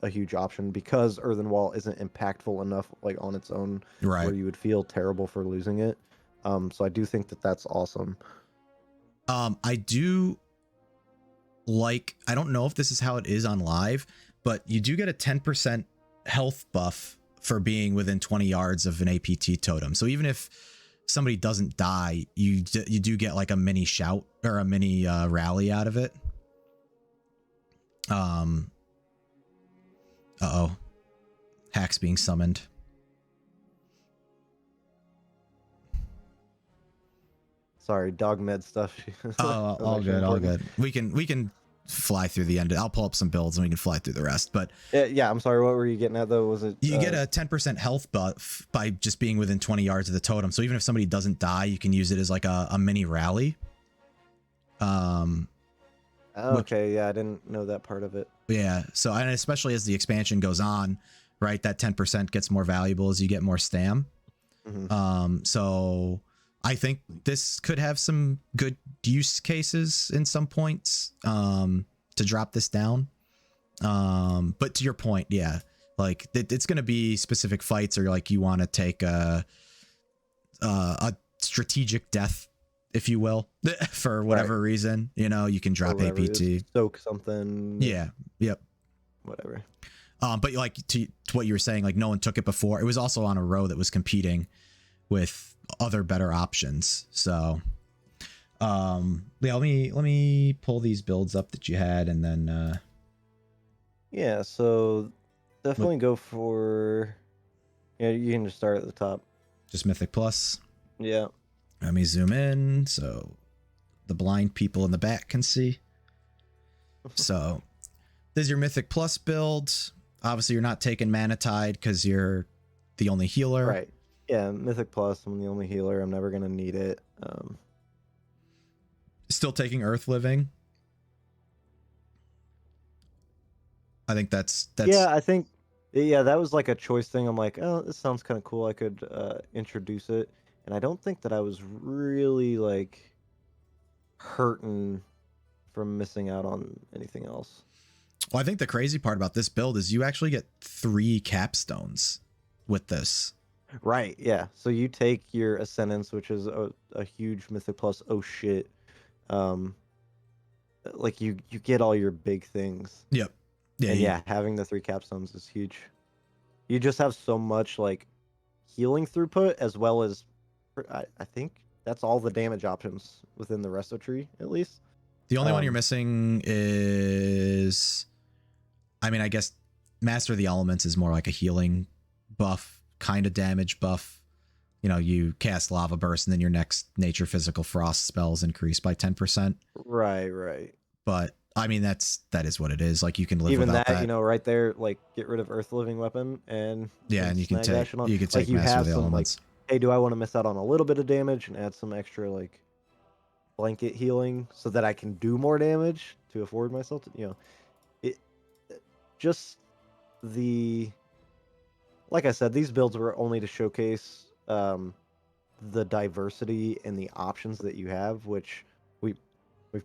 huge option, because Earthen Wall isn't impactful enough, like, on its own, Right. where you would feel terrible for losing it. So I do think that that's awesome. I do like, I don't know if this is how it is on live, but you do get a 10% health buff for being within 20 yards of an APT totem. So even if somebody doesn't die, you do get like a mini shout or a mini rally out of it. Uh-oh. Hack's being summoned. Sorry, dog med stuff. Oh, all good, all good. We can fly through the end. I'll pull up some builds and we can fly through the rest. But yeah, I'm sorry. What were you getting at though? Was it you get a 10% health buff by just being within 20 yards of the totem. So even if somebody doesn't die, you can use it as like a mini rally. Okay, yeah, I didn't know that part of it. Yeah. So, and especially as the expansion goes on, right, that 10% gets more valuable as you get more stam. Mm-hmm. So I think this could have some good use cases in some points to drop this down. But to your point, yeah, like it's going to be specific fights, or like you want to take a strategic death, if you will, for whatever reason, you can drop APT, soak something. Yeah. Yep. Whatever. But like to what you were saying, like no one took it before. It was also on a row that was competing with other better options. So, yeah, let me pull these builds up that you had, and then yeah, so definitely go for, yeah, you can just start at the top. Just Mythic Plus. Yeah. Let me zoom in so the blind people in the back can see. So this is your Mythic Plus build. Obviously, you're not taking Mana Tide because you're the only healer. Right. Yeah, Mythic Plus, I'm the only healer. I'm never going to need it. Still taking Earth Living. I think that's yeah, I think, yeah, that was like a choice thing. I'm like, oh, this sounds kind of cool. I could introduce it. And I don't think that I was really like hurting from missing out on anything else. Well, I think the crazy part about this build is you actually get 3 capstones with this. Right, yeah. So you take your Ascendance, which is a huge Mythic Plus. Oh shit. Like you get all your big things. Yep. Yeah, and yeah, having the 3 capstones is huge. You just have so much like healing throughput, as well as I think that's all the damage options within the Resto tree, at least. The only one you're missing is, I mean, I guess Master of the Elements is more like a healing buff kind of damage buff. You know, you cast Lava Burst and then your next Nature Physical Frost spells increase by 10%. Right. But I mean, that is what it is. Like, you can live Even without that, that. you know, right there, like get rid of Earth Living Weapon and And you can snag take action on. you can Like take you Master have of the some Elements. like, hey, do I want to miss out on a little bit of damage and add some extra like blanket healing so that I can do more damage to afford myself to, you know, it just the like I said, these builds were only to showcase the diversity and the options that you have, which we've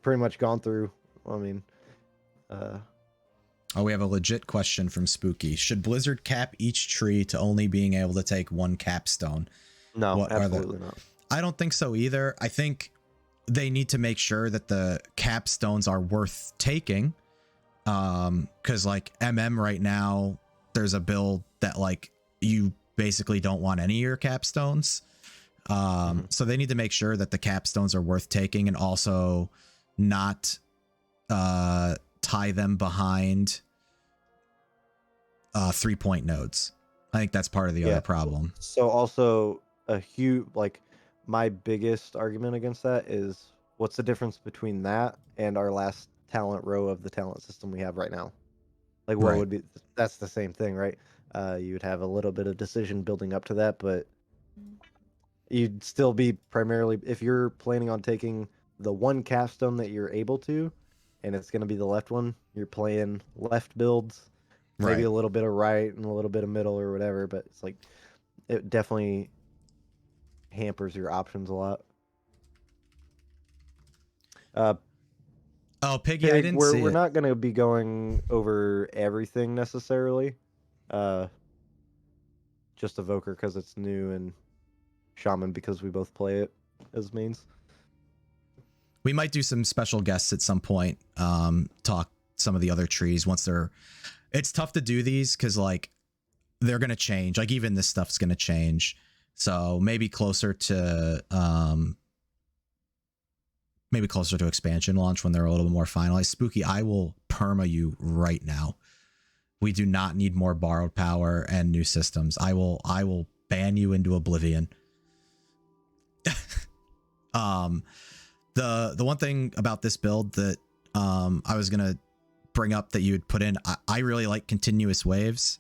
pretty much gone through. I mean, Oh, we have a legit question from Spooky. Should Blizzard cap each tree to only being able to take one capstone? no, What absolutely not. I don't think so either. I think they need to make sure that the capstones are worth taking. Because like right now, there's a build that like you basically don't want any of your capstones. So they need to make sure that the capstones are worth taking and also not tie them behind 3-point nodes. I think that's part of the other problem. So also a huge, like, my biggest argument against that is what's the difference between that and our last talent row of the talent system we have right now? Like, what would be, that's the same thing, right? You would have a little bit of decision building up to that, but you'd still be primarily, if you're planning on taking the one capstone that you're able to, and it's going to be the left one, you're playing left builds, maybe a little bit of right and a little bit of middle or whatever, but it's like, it definitely hampers your options a lot. Oh, Piggy, Pig, I didn't see we're it. not going to be going over everything necessarily. Just Evoker because it's new and Shaman because we both play it as mains. We might do some special guests at some point. Talk some of the other trees once they're. It's tough to do these because like they're gonna change. Like even this stuff's gonna change. So maybe closer to expansion launch when they're a little bit more finalized. Spooky, I will perma you right now. We do not need more borrowed power and new systems. I will ban you into oblivion. The one thing about this build that I was gonna bring up that you would put in, I really like continuous waves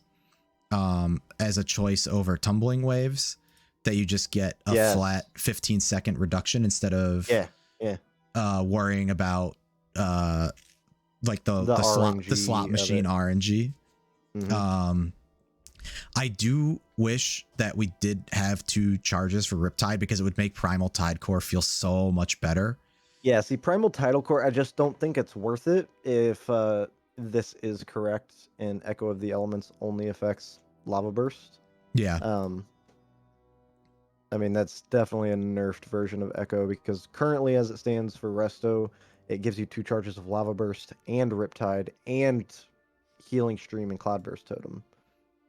as a choice over tumbling waves, that you just get a flat 15-second reduction instead of worrying about like the slot machine RNG. I do wish that we did have 2 charges for Riptide because it would make Primal Tide Core feel so much better. Yeah, see, Primal Tidal Core, I just don't think it's worth it if this is correct and Echo of the Elements only affects Lava Burst. Yeah. I mean, that's definitely a nerfed version of Echo because currently as it stands for Resto, it gives you 2 charges of Lava Burst and Riptide and Healing Stream and Cloudburst Totem.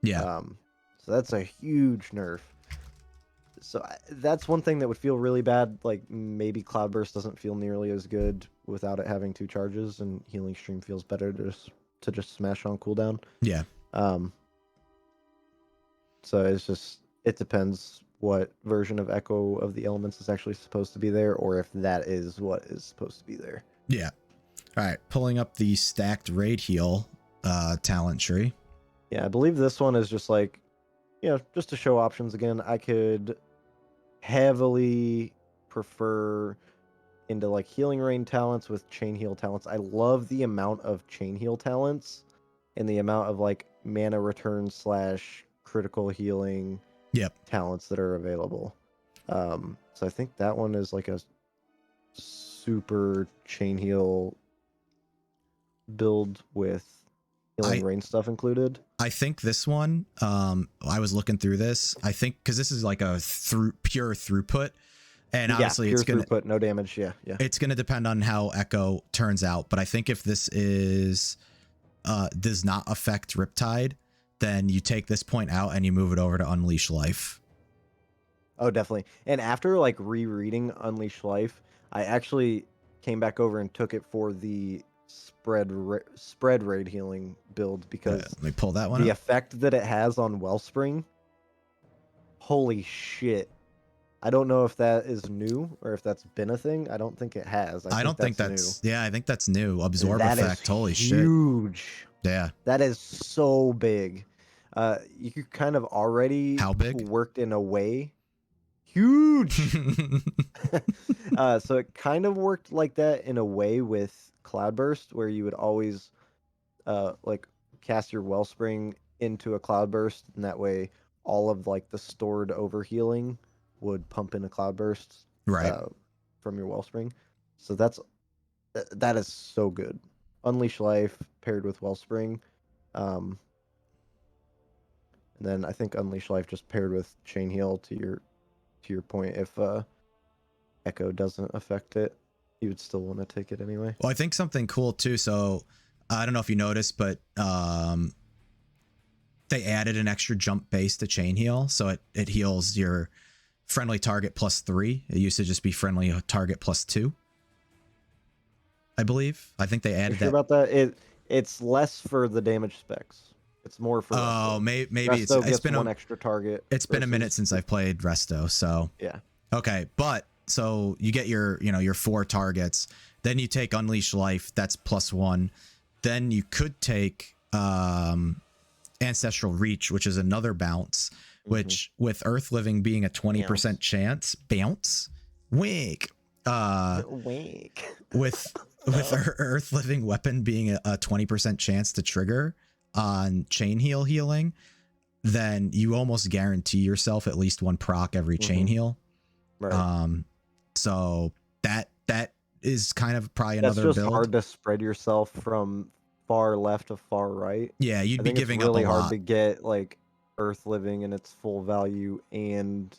Yeah. So that's a huge nerf. So that's one thing that would feel really bad. Like maybe Cloudburst doesn't feel nearly as good without it having 2 charges, and Healing Stream feels better to just smash on cooldown. Yeah. So it depends what version of Echo of the Elements is actually supposed to be there, or if that is what is supposed to be there. Yeah. All right, pulling up the stacked raid heal talent tree. Yeah, I believe this one is just like, just to show options again. I could heavily prefer into like Healing Rain talents with Chain Heal talents. I love the amount of Chain Heal talents and the amount of like mana return / critical healing talents that are available. So I think that one is like a super Chain Heal build with Healing Rain stuff included. I think this one, I was looking through this. I think because this is like a pure throughput, and obviously pure it's gonna throughput, no damage. Yeah. It's gonna depend on how Echo turns out, but I think if this is does not affect Riptide, then you take this point out and you move it over to Unleash Life. Oh, definitely. And after like rereading Unleash Life, I actually came back over and took it for the spread raid healing build because let me pull that one the up. effect that it has on Wellspring Holy shit. I don't know if that is new or if that's been a thing. I don't think it has. I don't think that's yeah, I think that's new. Absorb That effect. is Holy shit. huge. Yeah. That is so big. You kind of already How big? worked in a way. Huge. So it kind of worked like that in a way with Cloudburst, where you would always like cast your Wellspring into a Cloudburst, and that way all of like the stored overhealing would pump into Cloudbursts Right. from your Wellspring. So that is so good. Unleash Life paired with Wellspring. And then I think Unleash Life just paired with Chain Heal to your point. If Echo doesn't affect it, you would still want to take it anyway. Well, I think something cool too. So I don't know if you noticed, but they added an extra jump base to Chain Heal, so it heals your friendly target +3. It used to just be friendly target +2. I believe. I think they added Sure that. about that? It's less for the damage specs. It's more for Oh, Resto. maybe Resto it's been one extra target. It's been a minute since I've played Resto, so yeah. Okay, but so you get your your 4 targets, then you take Unleash Life, that's +1. Then you could take Ancestral Reach, which is another bounce, which with Earth Living being a 20% chance, wink. Wink. With Earth Living Weapon being a 20% chance to trigger on Chain Heal healing, then you almost guarantee yourself at least 1 proc every Chain Heal. Right. So that is kind of probably That's another just build. hard to spread yourself from far left to far right. Yeah, you'd I be think giving it's really up a hard lot. to get like Earth Living in its full value and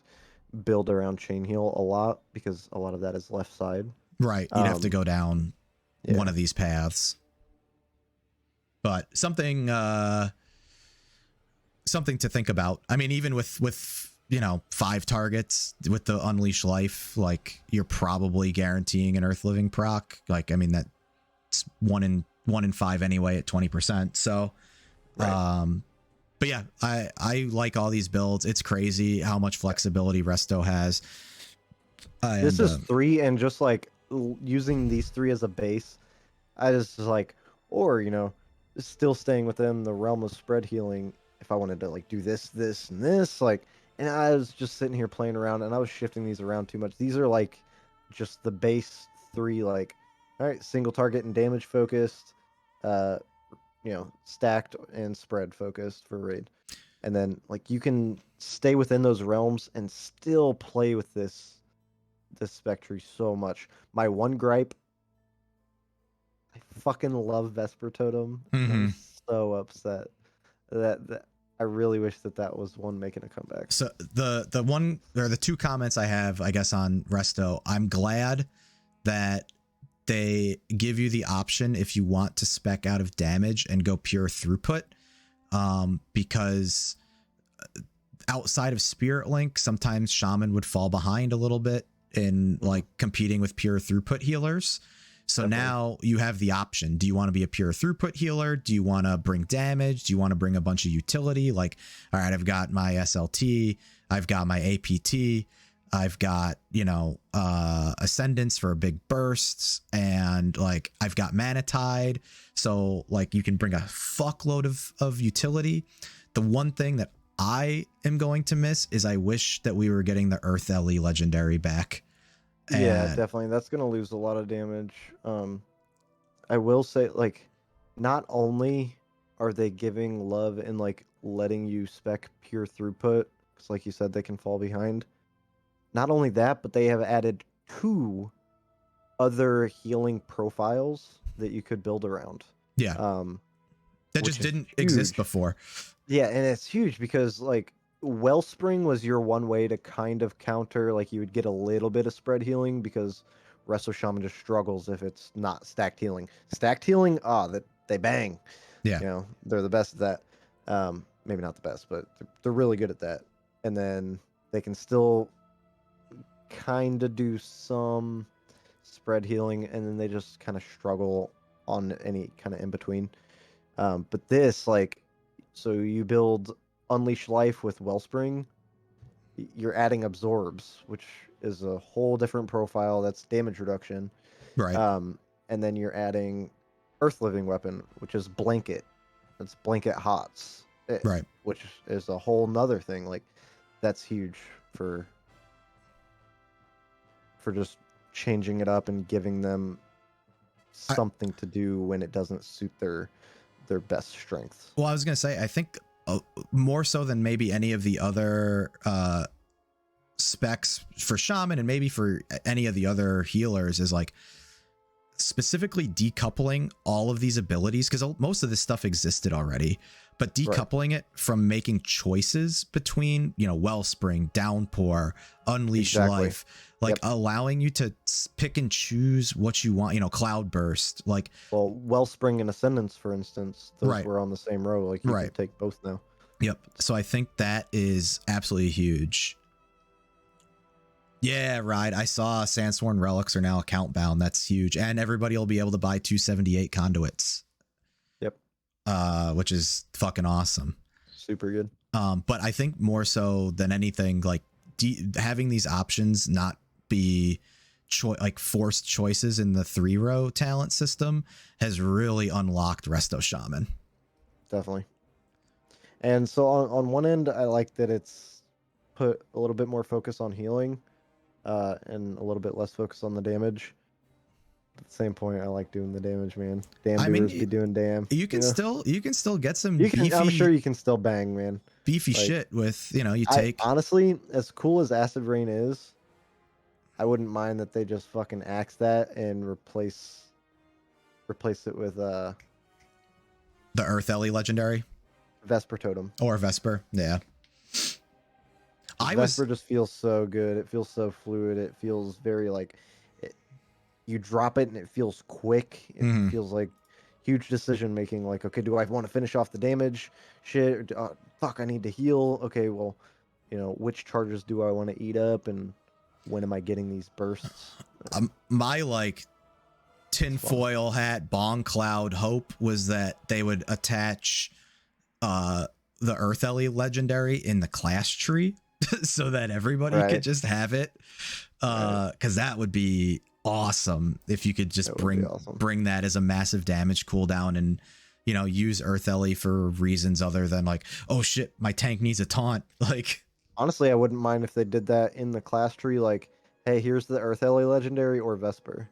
build around Chain Heal a lot, because a lot of that is left side. Right, you'd have to go down one of these paths. But something to think about. I mean, even with 5 targets with the Unleash Life, like you're probably guaranteeing an Earth Living proc. Like, I mean, that's 1 in 5 anyway at 20%. So, Right. but yeah, I like all these builds. It's crazy how much flexibility Resto has. This is 3, and just like using these 3 as a base, I just like, or still staying within the realm of spread healing. If I wanted to like do this, and this, like, and I was just sitting here playing around, and I was shifting these around too much. These are like just the base 3, like, all right, single target and damage focused, stacked and spread focused for raid. And then like you can stay within those realms and still play with this Spectre so much. My one gripe, I fucking love Vesper Totem. I'm so upset that I really wish that was one making a comeback. So the one or the 2 comments I have, I guess, on Resto, I'm glad that they give you the option if you want to spec out of damage and go pure throughput, because outside of Spirit Link, sometimes Shaman would fall behind a little bit in like competing with pure throughput healers. So now you have the option. Do you want to be a pure throughput healer? Do you want to bring damage? Do you want to bring a bunch of utility? Like, all right, I've got my SLT, I've got my APT, I've got, Ascendance for big bursts, and like I've got Mana Tide. So like you can bring a fuckload of utility. The one thing that I am going to miss is I wish that we were getting the Earth Ellie legendary back. Yeah, definitely. That's gonna lose a lot of damage. I will say, like, not only are they giving love and like letting you spec pure throughput, because like you said, they can fall behind. Not only that, but they have added 2 other healing profiles that you could build around. Yeah. That just didn't exist before. Yeah, and it's huge because like Wellspring was your one way to kind of counter, like you would get a little bit of spread healing, because Resto Shaman just struggles if it's not stacked healing. Stacked healing, that they bang. Yeah. They're the best at that. Maybe not the best, but they're really good at that. And then they can still kind of do some spread healing, and then they just kind of struggle on any kind of in between. But this, like, so you build Unleash Life with Wellspring, you're adding absorbs, which is a whole different profile. That's damage reduction. Right. And then you're adding Earth Living Weapon, which is blanket. It's blanket hots, Right. which is a whole nother thing. Like that's huge for just changing it up and giving them something to do when it doesn't suit their best strengths. Well, I was gonna say, I think more so than maybe any of the other specs for Shaman and maybe for any of the other healers is like specifically decoupling all of these abilities, because most of this stuff existed already, but decoupling it from making choices between, you know, Wellspring, Downpour, Unleash Life, like allowing you to pick and choose what you want, you know, Cloudburst, like, well, Wellspring and Ascendance, for instance, those were on the same row. Like you can take both now. Yep. So I think that is absolutely huge. Yeah, right. I saw Sandsworn Relics are now account bound. That's huge. And everybody will be able to buy 278 conduits. Yep. Which is fucking awesome. Super good. But I think more so than anything, like having these options not be like forced choices in the 3-row talent system has really unlocked Resto Shaman. Definitely. And so on one end, I like that it's put a little bit more focus on healing. And a little bit less focus on the damage. At the same point, I like doing the damage, man. Doers be doing damn. You can still get some beefy. I'm sure you can still bang, man. Beefy like, shit with, you know, you take. Honestly, as cool as Acid Rain is, I wouldn't mind that they just fucking axe that and replace it with the Earth Ellie legendary. Vesper Totem. Or Vesper, yeah. Vesper just feels so good. It feels so fluid. It feels very like you drop it and it feels quick. It feels like huge decision making. Like, okay, do I want to finish off the damage? Shit, fuck, I need to heal. Okay, well, you know, which charges do I want to eat up, and when am I getting these bursts? My like tinfoil hat bong cloud hope was that they would attach the Earth Ellie legendary in the class tree. So that everybody could just have it, because that would be awesome if you could just bring that as a massive damage cooldown, and you know, use Earth Ellie for reasons other than like, oh shit, my tank needs a taunt. Like, honestly, I wouldn't mind if they did that in the class tree. Like, hey, here's the Earth Ellie legendary or Vesper.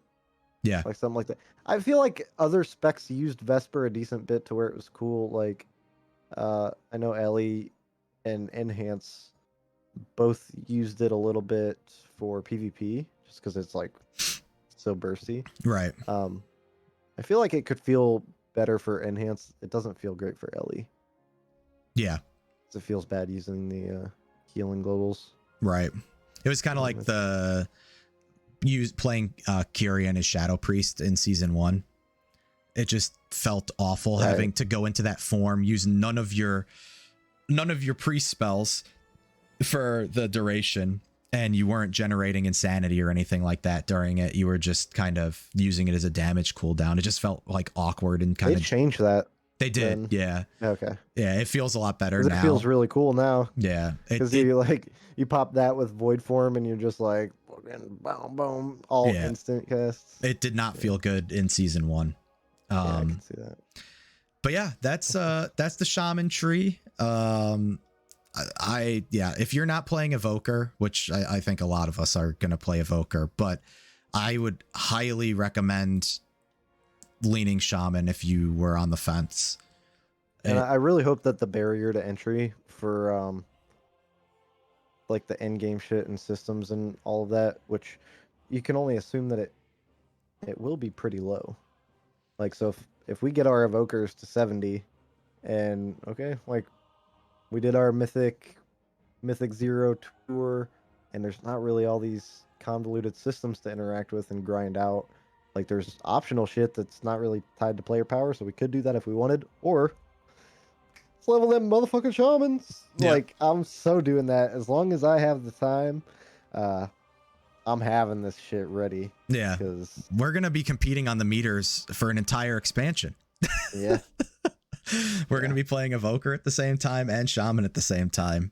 Yeah, like something like that. I feel like other specs used Vesper a decent bit to where it was cool. Like, I know Ellie and Enhance both used it a little bit for PvP just because it's like so bursty. Right. I feel like it could feel better for Enhance. It doesn't feel great for Ellie. Yeah. It feels bad using the healing globals. Right. It was kind of like the playing Kyrian as Shadow Priest in season 1. It just felt awful having to go into that form, use none of your priest spells for the duration, and you weren't generating insanity or anything like that during it. You were just kind of using it as a damage cooldown. It just felt like awkward and kind of changed that. They did, yeah. Okay. Yeah, it feels a lot better now. It feels really cool now. Yeah, because you pop that with Void Form and you're just like boom, boom, all instant casts. It did not feel good in season 1. I can see that. But yeah, that's the Shaman tree. If you're not playing Evoker, which I think a lot of us are going to play Evoker, but I would highly recommend leaning Shaman if you were on the fence. And I really hope that the barrier to entry for like the end game shit and systems and all of that, which you can only assume that it will be pretty low. Like, so if we get our Evokers to 70 and like we did our Mythic 0 tour, and there's not really all these convoluted systems to interact with and grind out. Like, there's optional shit that's not really tied to player power, so we could do that if we wanted. Or, let's level them motherfucking shamans. Yeah. Like, I'm so doing that. As long as I have the time, I'm having this shit ready. Yeah. Because we're going to be competing on the meters for an entire expansion. Yeah. We're going to be playing Evoker at the same time and Shaman at the same time.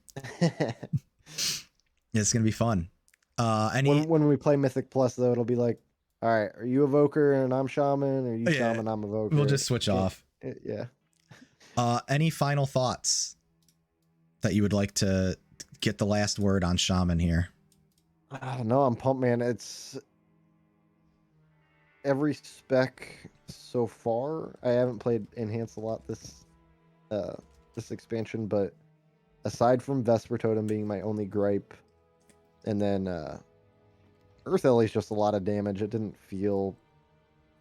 It's gonna be fun. When we play Mythic Plus though, it'll be like, all right, are you Evoker and I'm Shaman, or you Yeah, Shaman, I'm Evoker? we'll just switch off. Yeah. Any final thoughts that you would like to get the last word on Shaman here? No, I'm pumped, man. It's every spec so far. I haven't played Enhance a lot this expansion, but aside from Vesper Totem being my only gripe, and then Earth Ellie is just a lot of damage. It didn't feel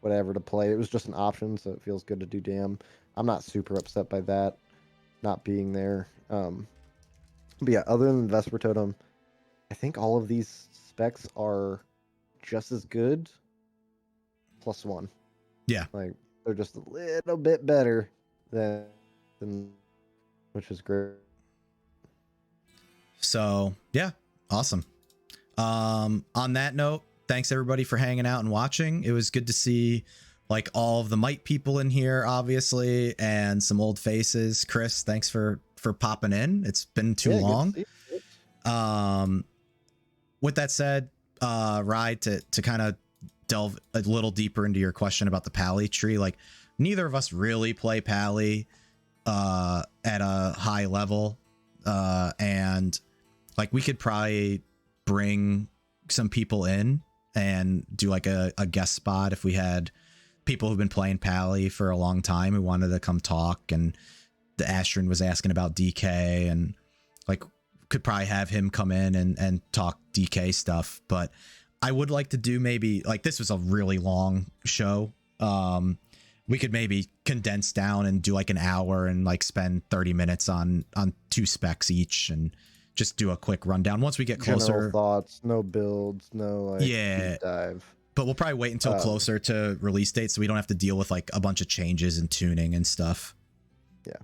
whatever to play. It was just an option, so it feels good to do damn. I'm not super upset by that not being there. But yeah, other than Vesper Totem, I think all of these specs are just as good, +1. Yeah. Like they're just a little bit better than which is great. So yeah, awesome. On that note, thanks everybody for hanging out and watching. It was good to see like all of the Might people in here, obviously, and some old faces. Chris, thanks for popping in. It's been too long. With that said, Rye, to kind of delve a little deeper into your question about the Pally tree, like neither of us really play Pally at a high level, and like we could probably bring some people in and do like a guest spot if we had people who've been playing Pally for a long time who wanted to come talk. And the Astron was asking about DK, and like could probably have him come in and talk DK stuff. But I would like to do maybe like, this was a really long show. We could maybe condense down and do like an hour and like spend 30 minutes on 2 specs each and just do a quick rundown once we get closer. General thoughts, no builds, no like deep dive. But we'll probably wait until closer to release date so we don't have to deal with like a bunch of changes and tuning and stuff. Yeah.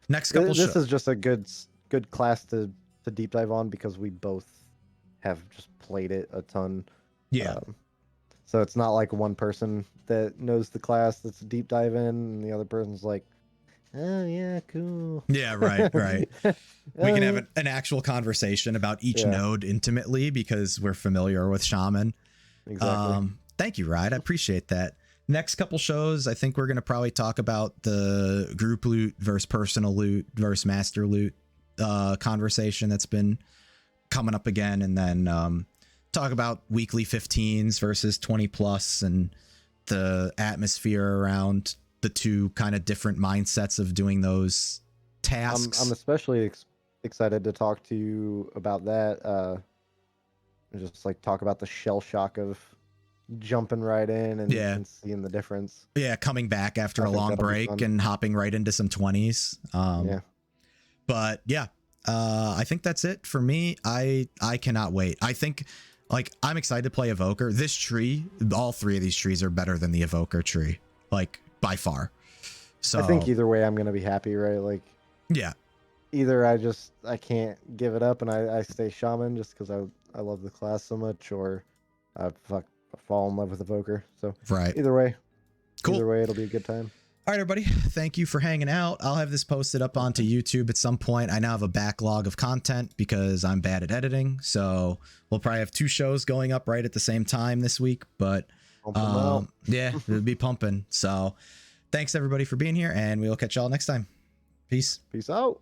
Next couple This is just a good class to deep dive on because we both have just played it a ton. Yeah. So it's not like one person that knows the class that's a deep dive in and the other person's like, oh yeah, cool. Yeah, right. We can have an actual conversation about each node intimately because we're familiar with Shaman. Exactly. Thank you, Ride. I appreciate that. Next couple shows, I think we're going to probably talk about the group loot versus personal loot versus master loot conversation that's been coming up again, and then talk about weekly 15s versus 20 plus and the atmosphere around the two kind of different mindsets of doing those tasks. I'm especially excited to talk to you about that. Just like talk about the shell shock of jumping right in and seeing the difference. Yeah, coming back after a long break and hopping right into some 20s. But yeah, I think that's it for me. I cannot wait. I think like I'm excited to play Evoker. This tree, all 3 of these trees are better than the Evoker tree, like by far. So I think either way I'm gonna be happy, right? Like yeah, either I can't give it up and I stay Shaman just because I love the class so much, or I fall in love with Evoker. So either way, cool. Either way, it'll be a good time. All right, everybody. Thank you for hanging out. I'll have this posted up onto YouTube at some point. I now have a backlog of content because I'm bad at editing. So we'll probably have 2 shows going up right at the same time this week. But yeah, it'll be pumping. So thanks everybody for being here, and we'll catch y'all next time. Peace. Peace out.